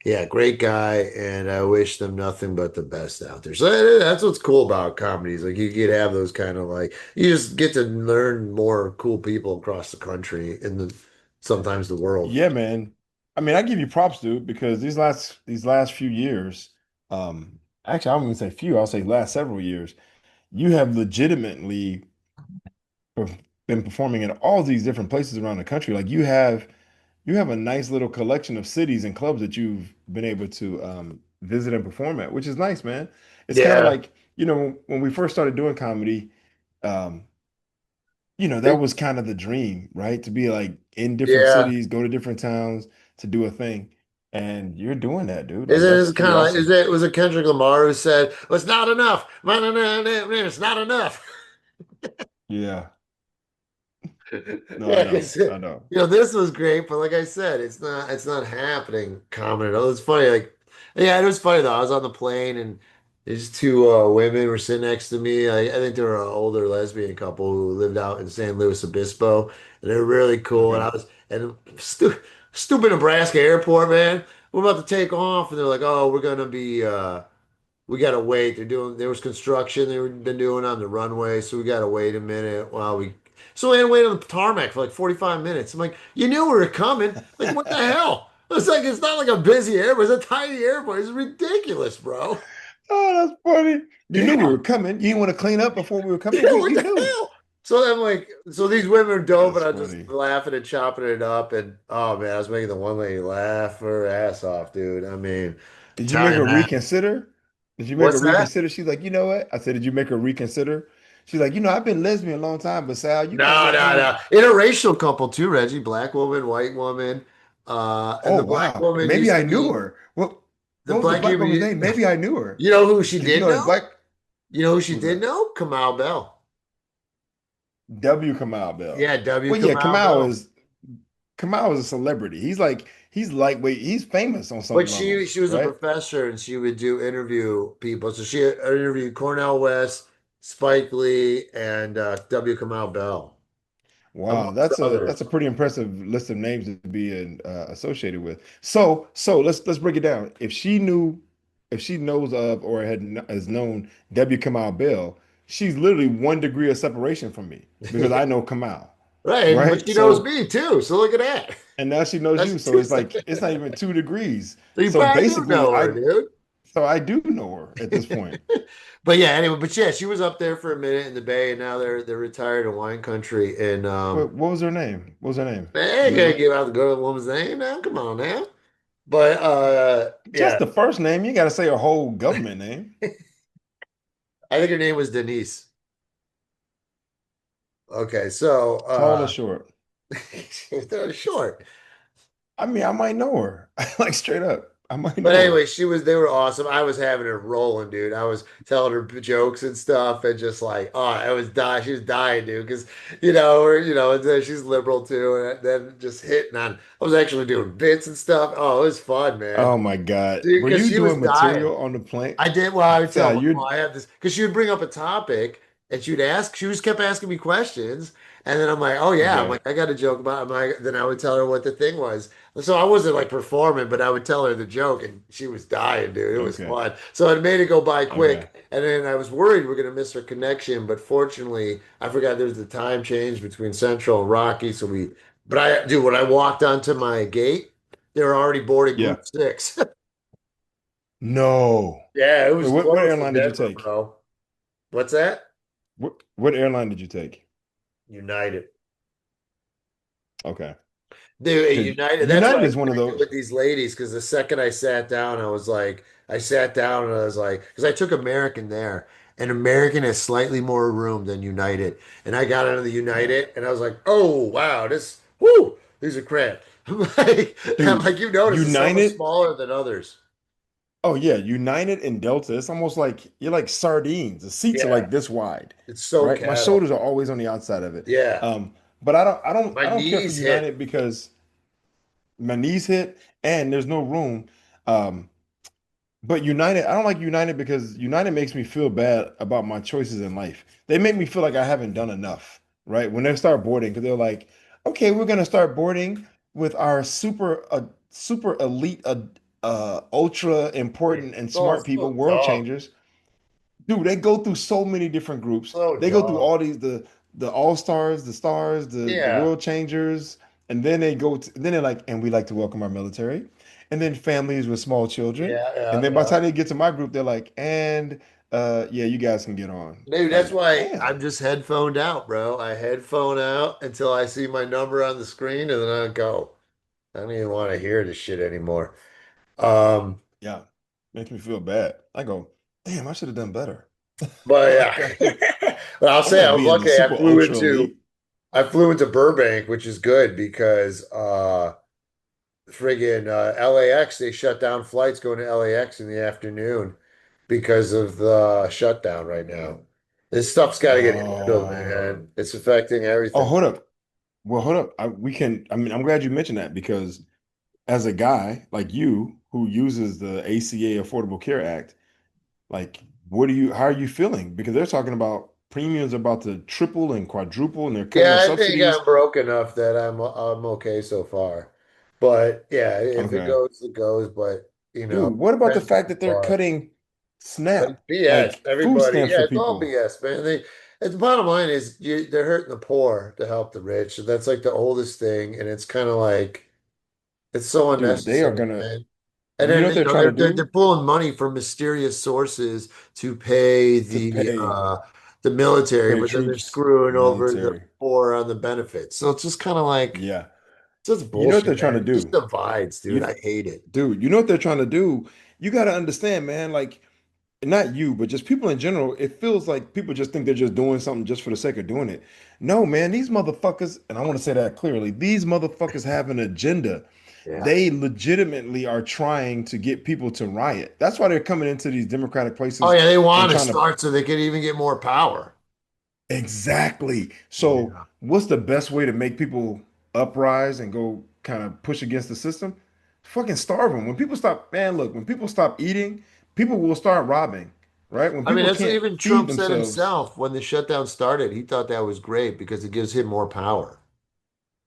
yeah, great guy, and I wish them nothing but the best out there. So that's what's cool about comedies. Like you get to have those kind of like you just get to learn more cool people across the country and sometimes the world. Yeah, man. I mean, I give you props, dude, because these last few years, actually I won't even say few, I'll say last several years, you have legitimately perf- been performing in all these different places around the country. Like you have a nice little collection of cities and clubs that you've been able to visit and perform at, which is nice, man. It's kind of Yeah, like, when we first started doing comedy, um, that It- was kind of the dream, right? To be like in different yeah. cities, go to different towns to do a thing. And you're doing that, dude. Like Isn't that's it kind pretty of like is awesome. it was it Kendrick Lamar who said, "Well, it's not enough. It's not enough." Yeah. No, I Yeah, know. because I know. this was great, but like I said, it's not happening common at all. It's funny, like yeah, it was funny though. I was on the plane and these two women were sitting next to me. I think they were an older lesbian couple who lived out in San Luis Obispo, and they were really cool. And Okay. I was and stupid Nebraska airport, man. We're about to take off, and they're like, "Oh, we're gonna be we gotta wait. There was construction been doing on the runway, so we gotta wait a minute while we so we had to wait on the tarmac for like 45 minutes. I'm like, you knew we were coming. Like, what the hell? It's not like a busy airport, it's a tiny airport. It's ridiculous, bro. Oh, that's funny. You knew we Yeah. were coming. You didn't want to clean up before we were coming. Yeah, You what you the knew. hell? So I'm like, so these women are dope, and That's I'm just funny. laughing and chopping it up. And oh man, I was making the one lady laugh her ass off, dude. I mean, Did you make Italian her man. reconsider? Did you make her What's that? reconsider? She's like, you know what? I said, did you make her reconsider? She's like, I've been lesbian a long time, but Sal, you can't No, let no, me. no. Interracial couple too, Reggie. Black woman, white woman. And Oh the black wow, woman maybe used I to knew be her. What the was the black black woman's people. name? Maybe I knew her. You know who she Because did that know? black. You know who she Who's did that? know? Kamau Bell. W. Kamau Bell. Yeah, W. Well, yeah, Kamau Bell. Kamau is a celebrity. He's lightweight. He's famous on But some she levels, she was a right? professor and she would do interview people. So she interviewed Cornell West, Spike Lee, and W. Kamau Bell, Wow, amongst that's a others. pretty impressive list of names to be associated with. So let's break it down. If she knows of or has known W. Kamau Bell, she's literally 1 degree of separation from me because I know Kamau, Right, but right? she knows So me too. So look at that. and now she knows That's you, so two. it's like it's not even 2 degrees. So you So probably do basically, know her, dude. I do know her at this point. But yeah, anyway, but yeah, she was up there for a minute in the Bay, and now they're retired in wine country. And What was her name? What was her name? man, Do you you gotta know? give out the girl woman's name now. Come on now. But Just yeah, the first name. You got to say her whole government name. I think her name was Denise. Okay, so Tall or short? they're short. I mean, I might know her. Like straight up, I might But know her. anyway, they were awesome. I was having her rolling, dude. I was telling her jokes and stuff, and just like, oh, I was dying. She was dying, dude, because and then she's liberal too, and then just hitting on. I was actually doing bits and stuff. Oh, it was fun, man. Oh my God. Dude, Were because you she was doing dying. material on the plane? I did. Well, I would tell Sal, them, you're well, I have this because she would bring up a topic and she'd ask. She just kept asking me questions, and then I'm like, oh yeah, I'm okay. like, I got a joke about. I'm like, then I would tell her what the thing was. So I wasn't like performing, but I would tell her the joke, and she was dying, dude. It was Okay. fun. So it made it go by Okay. quick, and then I was worried we are gonna miss her connection, but fortunately, I forgot there's the time change between Central and Rocky, so we But dude, when I walked onto my gate, they were already boarding Yeah. group six. No. Yeah, it Wait, was what close to airline did you Denver, take? bro. What's that? What airline did you take? United. Okay. Dude, at Because United, that's why United I is one of connected those. with these ladies because the second I sat down, I sat down and I was like, because I took American there, and American has slightly more room than United. And I got into the Yeah. United and I was like, oh, wow, whoo, these are cramped. I'm Dude, like, you notice some are United. smaller than others. Oh yeah, United and Delta. It's almost like you're like sardines. The seats are Yeah, like this wide, it's so right? My cattle. shoulders are always on the outside of it. Yeah, But I my don't care for knees hit. United because my knees hit and there's no room. Um, But United, I don't like United because United makes me feel bad about my choices in life. They make me feel like I haven't done enough, right? When they start boarding, because they're like, okay, we're gonna start boarding with our super elite, ultra important and Oh, smart people, so world dumb. changers. Dude, they go through so many different groups. So They go through dumb. all these the all stars, the stars, the Yeah, world changers, and then then they're like, and we like to welcome our military, and then families with small children, yeah, and yeah, then by the yeah. time they get to my group, they're like, and yeah, you guys can get on. Dude, that's Like, why damn, I'm just headphoned out, bro. I headphone out until I see my number on the screen and then I go. I don't even want to hear this shit anymore. Um, yeah, makes me feel bad. I go, damn, I should have done better. but Like, yeah. But I'll I'm say not I was being the lucky. super ultra elite. I flew into Burbank, which is good because friggin' LAX, they shut down flights going to LAX in the afternoon because of the shutdown right now. This stuff's got to get handled, Oh, man. It's affecting oh, everything. hold up. Well, hold up. I mean, I'm glad you mentioned that because as a guy like you who uses the ACA Affordable Care Act, like, how are you feeling? Because they're talking about premiums about to triple and quadruple, and they're cutting the Yeah, I think subsidies. I'm broke enough that I'm okay so far. But yeah, if it Okay. goes, it goes. But Dude, what about the depends fact too that they're far. cutting But SNAP, it's BS. like food Everybody, stamps yeah, for it's all people? BS, man. And the bottom line is they're hurting the poor to help the rich. And that's like the oldest thing. And it's kind of like it's so Dude, they are unnecessary, gonna, man. And you know then what they're trying to they're do? pulling money from mysterious sources to pay To pay the military, pay but then they're troops, screwing over the military. poor on the benefits. So it's just kind of like Yeah. it's just You know what they're bullshit, trying to man. It just do? divides, dude. You I hate it. Dude, you know what they're trying to do? You got to understand, man, like not you, but just people in general, it feels like people just think they're just doing something just for the sake of doing it. No, man, these motherfuckers, and I want to say that clearly, these motherfuckers have an agenda. Yeah. They legitimately are trying to get people to riot. That's why they're coming into these democratic Oh places yeah, they and want to trying to. start so they can even get more power. Exactly. So, Yeah. what's the best way to make people uprise and go kind of push against the system? Fucking starve them. When people stop, man, look, when people stop eating, people will start robbing, right? When I mean, people that's what can't even feed Trump said themselves, himself when the shutdown started. He thought that was great because it gives him more power.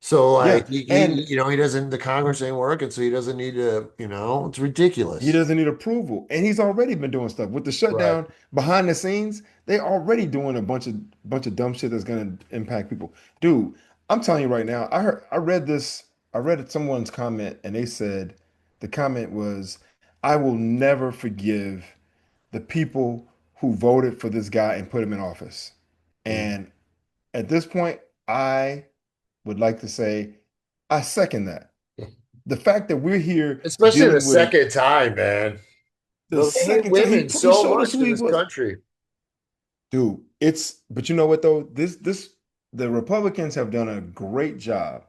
So yeah. like And he doesn't the Congress ain't working, so he doesn't need to, it's he ridiculous. doesn't need approval. And he's already been doing stuff. With the Right. shutdown behind the scenes, they already doing a bunch of dumb shit that's gonna impact people. Dude, I'm telling you right now, I read someone's comment and they said the comment was, I will never forgive the people who voted for this guy and put him in office. Mhm. And at this point, I would like to say I second that. The fact that we're here Especially the dealing with second time, man. the They hate second time women he so showed us much who in he this was. country. Dude, but you know what though? This the Republicans have done a great job.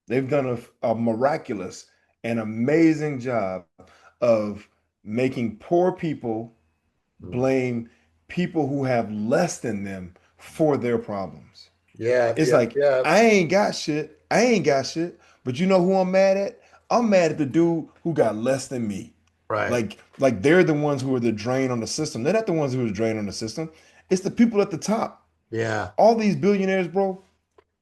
They've done a miraculous and amazing job of making poor people Mhm. blame people who have less than them for their problems. Yeah, It's yeah, like, yeah. I ain't got shit. I ain't got shit. But you know who I'm mad at? I'm mad at the dude who got less than me. Right. Like they're the ones who are the drain on the system. They're not the ones who are the drain on the system. It's the people at the top. Yeah. All these billionaires, bro.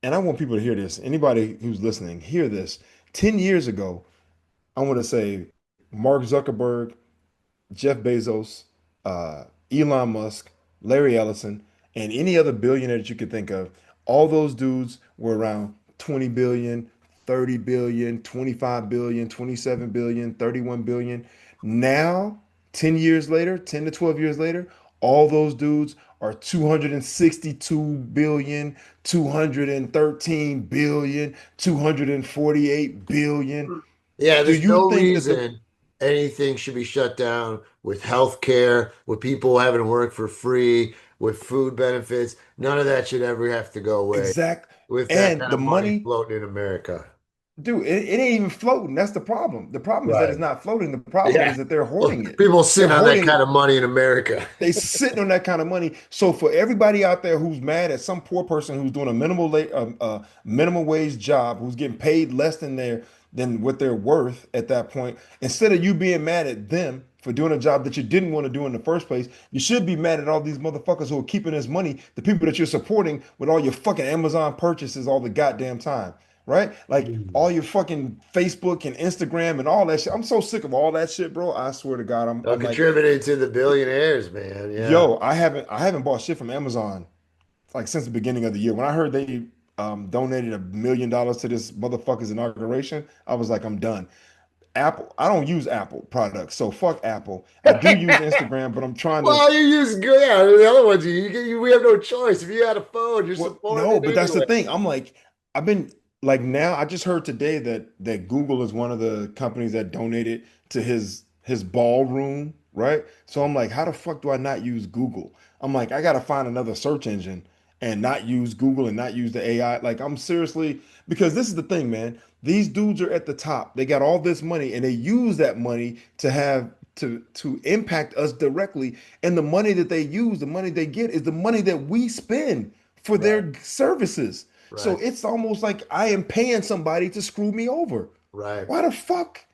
And I want people to hear this. Anybody who's listening, hear this. 10 years ago, I want to say Mark Zuckerberg, Jeff Bezos, uh, Elon Musk, Larry Ellison, and any other billionaire that you could think of, all those dudes were around 20 billion, 30 billion, 25 billion, 27 billion, 31 billion. Now, 10 years later, 10 to 12 years later, all those dudes are 262 billion, 213 billion, 248 billion. Yeah, Do there's you no think that the reason anything should be shut down with health care, with people having to work for free, with food benefits. None of that should ever have to go away exact with that and kind the of money money, floating in America. dude, it ain't even floating. That's the problem. The problem is that Right. it's not floating. The problem Yeah. is that they're Well, hoarding it. people They're sit on that hoarding kind it. of money in America. They sitting on that kind of money. So for everybody out there who's mad at some poor person who's doing a minimum wage job, who's getting paid less than what they're worth at that point, instead of you being mad at them for doing a job that you didn't want to do in the first place, you should be mad at all these motherfuckers who are keeping this money, the people that you're supporting with all your fucking Amazon purchases all the goddamn time. Right? Like Mm. all your fucking Facebook and Instagram and all that shit. I'm so sick of all that shit, bro. I swear to God, I'm Oh, I'm like, contributing to the billionaires, man. Yeah. yo, I haven't bought shit from Amazon like since the beginning of the year. When I heard they donated $1 million to this motherfucker's inauguration, I was like, I'm done. Apple, I don't use Apple products, so fuck Apple. I do use Instagram, but I'm trying to. Well, you use good. Yeah, the other ones, we have no choice. If you had a phone, you're Well, supporting no, it but that's the anyway. thing. I'm like, I've been like now. I just heard today that Google is one of the companies that donated to his ballroom, right? So I'm like, how the fuck do I not use Google? I'm like, I gotta find another search engine and not use Google and not use the AI. Like, I'm seriously because this is the thing, man. These dudes are at the top. They got all this money and they use that money to have to impact us directly. And the money that they use, the money they get is the money that we spend for Right, their services. So right, it's almost like I am paying somebody to screw me over. right, Why the fuck?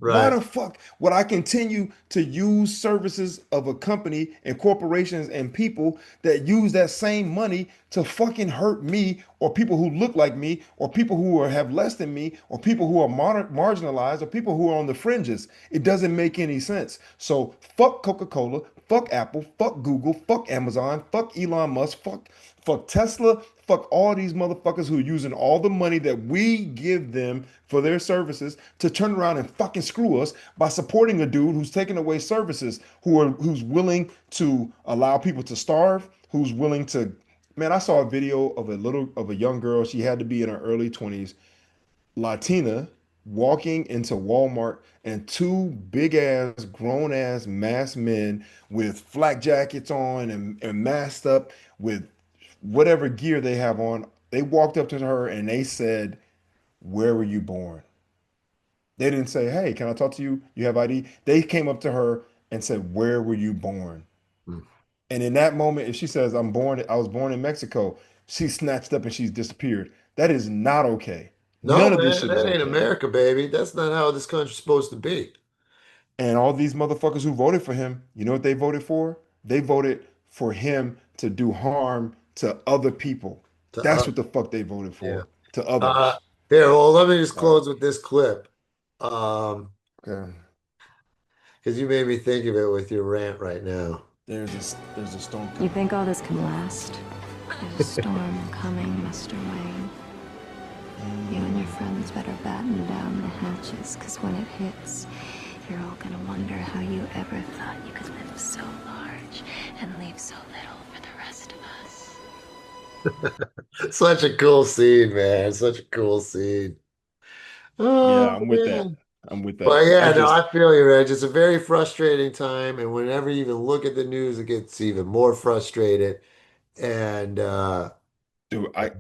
Why right. the fuck would I continue to use services of a company and corporations and people that use that same money to fucking hurt me or people who look like me or people who have less than me or people who are marginalized or people who are on the fringes? It doesn't make any sense. So fuck Coca-Cola, fuck Apple, fuck Google, fuck Amazon, fuck Elon Musk, fuck Tesla, fuck all these motherfuckers who are using all the money that we give them for their services to turn around and fucking screw us by supporting a dude who's taking away services, who's willing to allow people to starve, who's willing to. Man, I saw a video of a young girl. She had to be in her early 20s, Latina, walking into Walmart and two big ass, grown ass masked men with flak jackets on and masked up with whatever gear they have on. They walked up to her and they said, "Where were you born?" They didn't say, "Hey, can I talk to you? You have ID?" They came up to her and said, "Where were you born?" Mm. And in that moment, if she says, I was born in Mexico, she's snatched up and she's disappeared. That is not okay. No, None of this man, shit is that ain't okay. America, baby. That's not how this country's supposed to be. And all these motherfuckers who voted for him, you know what they voted for? They voted for him to do harm to other people. To That's us, what the fuck they voted yeah. for, to Uh, others. Here, well, let me just Like, close with this clip. Um, okay, because you made me think of it with your rant right now. there's a storm You coming. think all this can last? There's a storm coming, Mr. Wayne. You and your friends better batten down the hatches, because when it hits, you're all gonna wonder how you ever thought you could live so large and leave so little for the rest of us. Such a cool scene, man. Such a cool scene. Yeah, Oh, I'm with that. man. I'm with But that. I yeah, no, just, I feel you, Reg. It's a very frustrating time, and whenever you even look at the news, it gets even more frustrated. And dude, I,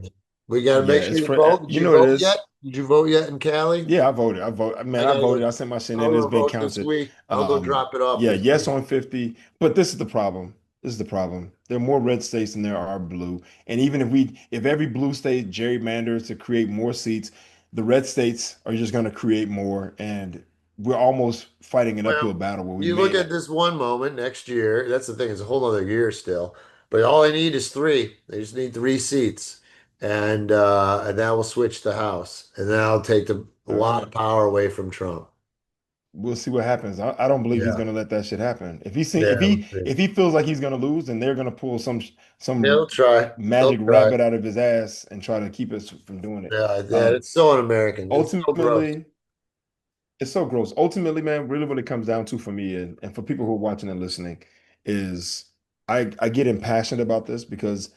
we got to yeah, make sure it's you for, vote. Did you you know what it vote yet? is? Did you vote yet in Cali? Yeah, I voted. I voted. Man, I I gotta voted. go. I sent my shit I'm in. It's gonna been vote this counted. week. I'll go drop it off Yeah, this yes week. on 50. But this is the problem. This is the problem. There are more red states than there are blue. And even if every blue state gerrymanders to create more seats, the red states are just going to create more. And we're almost fighting an uphill Well, battle where we you look may. at this one moment next year. That's the thing; it's a whole other year still. But all I need is three. They just need three seats, and that will switch the House, and then I'll take a All lot right. of power away from Trump. we'll see what happens. I don't believe he's Yeah. gonna let that shit happen. If he see, Yeah. We'll see. if he feels like he's gonna lose, then they're gonna pull Yeah, some they'll try. They'll magic try. rabbit out of his ass and try to keep us from doing it. Yeah, yeah, Um, it's so un-American. It's so gross. ultimately, it's so gross. Ultimately, man, really what it comes down to for me and for people who are watching and listening is I get impassioned about this because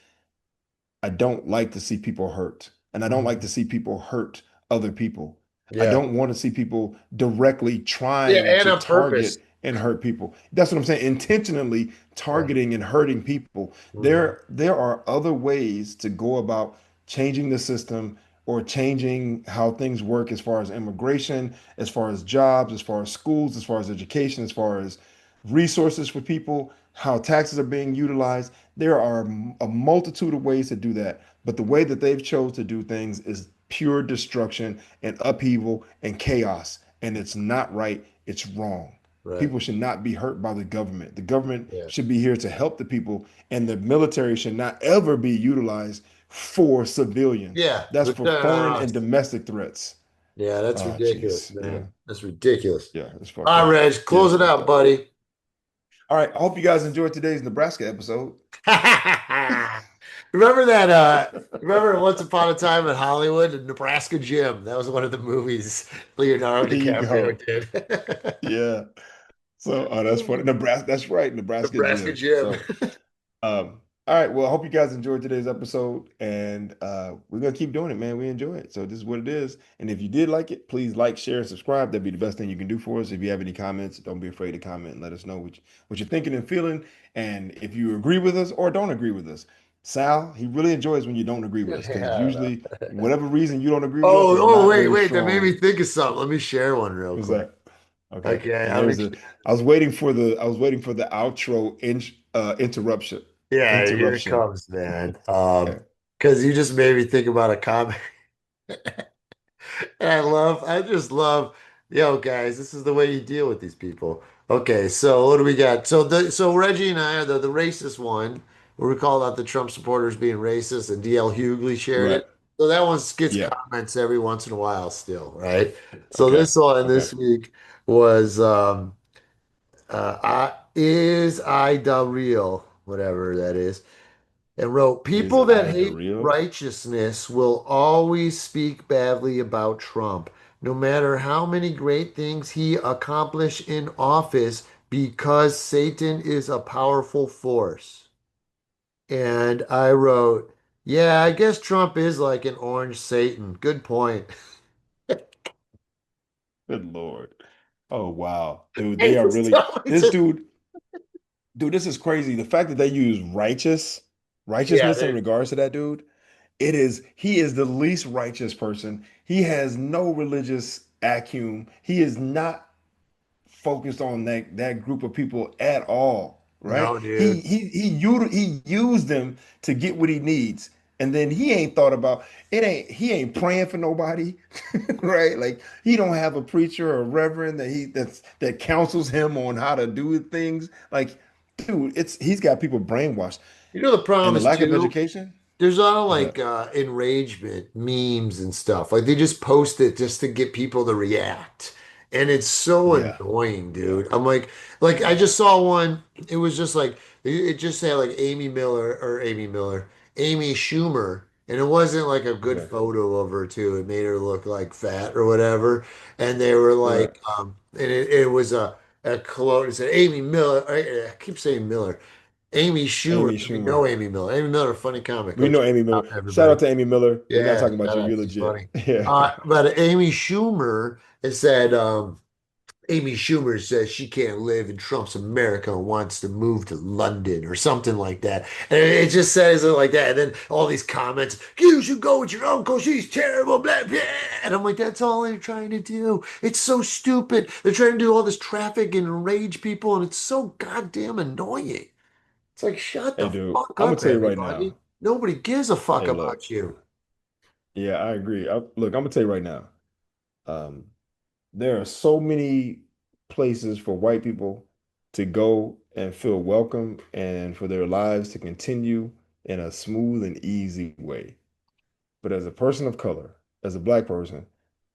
I don't like to see people hurt. And I don't like to Mhm. see people hurt other people. I Yeah. don't want to see people directly Yeah, trying and to on purpose. target and hurt people. That's what I'm saying. Intentionally Yeah. targeting and hurting people. Mhm. There are other ways to go about changing the system or changing how things work as far as immigration, as far as jobs, as far as schools, as far as education, as far as resources for people, how taxes are being utilized. There are a multitude of ways to do that, but the way that they've chose to do things is pure destruction and upheaval and chaos, and it's not right. It's wrong. Right. People should not be hurt by the government. The government Yeah. should be here to help the people, and the military should not ever be utilized for civilians. Yeah. That's But for foreign and domestic threats. yeah, that's Oh, ridiculous, jeez. man. Yeah. That's ridiculous. Yeah. It's fucked All up. right, Reg, Yeah, close it's it fucked out, up. buddy. All right. I hope you guys enjoyed today's Nebraska episode. Remember that remember Once Upon a Time in Hollywood, the Nebraska Gym. That was one of the movies Leonardo There you DiCaprio go. did. Yeah. So, oh, that's funny. Nebraska. That's right. Nebraska Nebraska Gym. Gym. So, all right. Well, I hope you guys enjoyed today's episode, and we're gonna keep doing it, man. We enjoy it. So this is what it is. And if you did like it, please like, share, and subscribe. That'd be the best thing you can do for us. If you have any comments, don't be afraid to comment and let us know what you're thinking and feeling, and if you agree with us or don't agree with us. Sal, he really enjoys when you don't agree with us because Yeah. usually, whatever reason you don't agree with us Oh, is oh, not wait, very wait. That made me strong. think of something. Let me share one real Was quick. that okay? Okay. And I was waiting for the outro interruption. Yeah, here it Interruption. comes, man. Okay. Because you just made me think about a comment. And I just love, yo, guys, this is the way you deal with these people. Okay, so what do we got? So Reggie and I are the racist one, where we called out the Trump supporters being racist, and DL Hughley shared Right. it. So that one gets Yeah. comments every once in a while still, right? So Okay. this one Okay. this week was is I da real, whatever that is, and wrote, Is people that I the hate real? righteousness will always speak badly about Trump, no matter how many great things he accomplished in office, because Satan is a powerful force. And I wrote, yeah, I guess Trump is like an orange Satan. Good point. Good Lord. Oh wow. Dude, Hey, they are just really tell me this to- dude, this is crazy. The fact that they use Yeah, righteousness in regards to that dude, he is the least righteous person. He has no religious acumen. He is not focused on that group of people at all, right? no, dude. He used them to get what he needs, and then he ain't thought about it. Ain't he ain't praying for nobody, right? Like he don't have a preacher or a reverend that counsels him on how to do things. Like, dude, he's got people brainwashed, You know the and problem the is lack of too. education. There's a lot of What's that? like enragement memes and stuff. Like they just post it just to get people to react. And it's so Yeah, annoying, yeah, dude. I'm like I just saw one. It was just like it just said like Amy Schumer. And it wasn't like a good okay, photo of her too. It made her look like fat or whatever. And they were right. like, and it was a quote. It said Amy Miller. I keep saying Miller. Amy Schumer. Amy We Schumer. know Amy Miller. Amy Miller, funny comic. We Go know check Amy it out, Miller. Shout everybody. out to Amy Miller. We're not Yeah, talking about shout you. out. You're She's legit. funny. Yeah. But Amy Schumer, it said, Amy Schumer says she can't live in Trump's America and wants to move to London or something like that. And it just says it like that. And then all these comments, you should go with your uncle. She's terrible. Blah, blah. And I'm like, that's all they're trying to do. It's so stupid. They're trying to do all this traffic and enrage people. And it's so goddamn annoying. It's like, shut Hey, the dude, fuck I'm gonna up, tell you right now. everybody. Nobody gives a fuck Hey, look. about you. Yeah, I agree. Look, I'm gonna tell you right now. Um, there are so many places for white people to go and feel welcome and for their lives to continue in a smooth and easy way. But as a person of color, as a black person,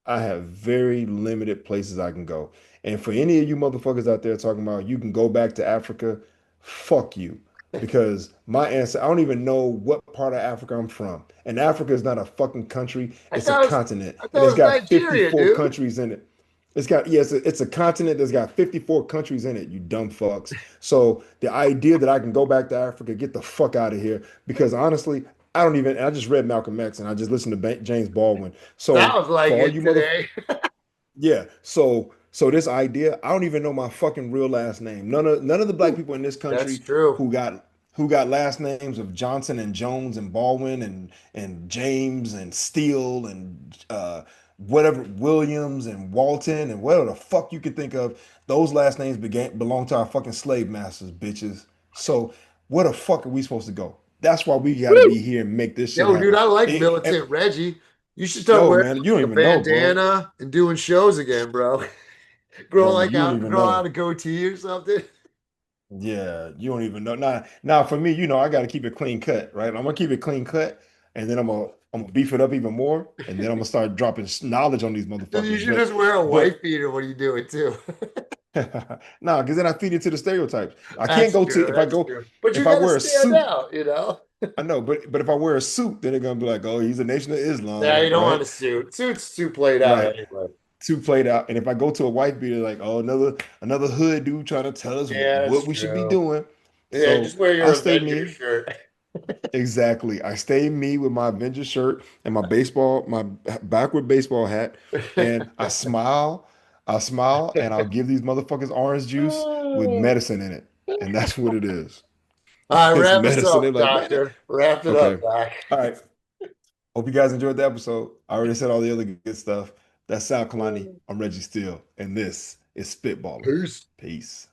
I have very limited places I can go. And for any of you motherfuckers out there talking about you can go back to Africa, fuck you. Because my answer, I don't even know what part of Africa I'm from. And Africa is not a fucking country, it's a continent. I And thought it's it was got Nigeria, 54 dude. countries in it. It's got, yes, it's a continent that's got 54 countries in it, you dumb fucks. So the idea that I can go back to Africa, get the fuck out of here. Because honestly, I just read Malcolm X and I just listened to James Baldwin. So Sounds like for all it you mother, today. yeah. So this idea, I don't even know my fucking real last name. None of the black people in this That's country true. who got last names of Johnson and Jones and Baldwin and James and Steele and whatever Williams and Walton and whatever the fuck you could think of. Those last names belong to our fucking slave masters, bitches. So where the fuck are we supposed to go? That's why we got to Woo! be here and make this shit Yo, dude, happen. I like Militant Reggie. You should start Yo, wearing man, you don't like a even know, bro. bandana and doing shows again, bro. Bro, you don't even Grow out know. a goatee or something. Yeah, you don't even know. Now for me, I got to keep it clean cut, right? I'm gonna keep it clean cut, and then I'm gonna beef it up even more, and then I'm gonna start dropping knowledge on these You motherfuckers. should But just wear a but white beater when you do it too. no, because then I feed into the stereotypes. I can't That's go to true. That's true. But if you I got to wear a stand suit. out, you know? I know, but if I wear a suit, then they're gonna be like, oh, he's a Nation of Yeah, you Islam, don't want right? a suit. Suit's too played out Right. anyway. Too played out. And if I go to a white beater, like, oh, another hood dude trying to tell us Yeah, that's what we should be true. doing. Yeah, So just wear I your stay Avenger me. shirt. Exactly. I stay me with my Avengers shirt and my backward baseball hat, and I smile, and I'll give these motherfuckers orange juice with All medicine in it, and that's what it is. right, It's wrap us medicine. They're up, like, man, doctor. Wrap it up, okay, doc. all right. Hope you guys enjoyed the episode. I already said all the other good stuff. That's Sal Kalani. I'm Reggie Steele, and this is Spitballin. Peace. Peace.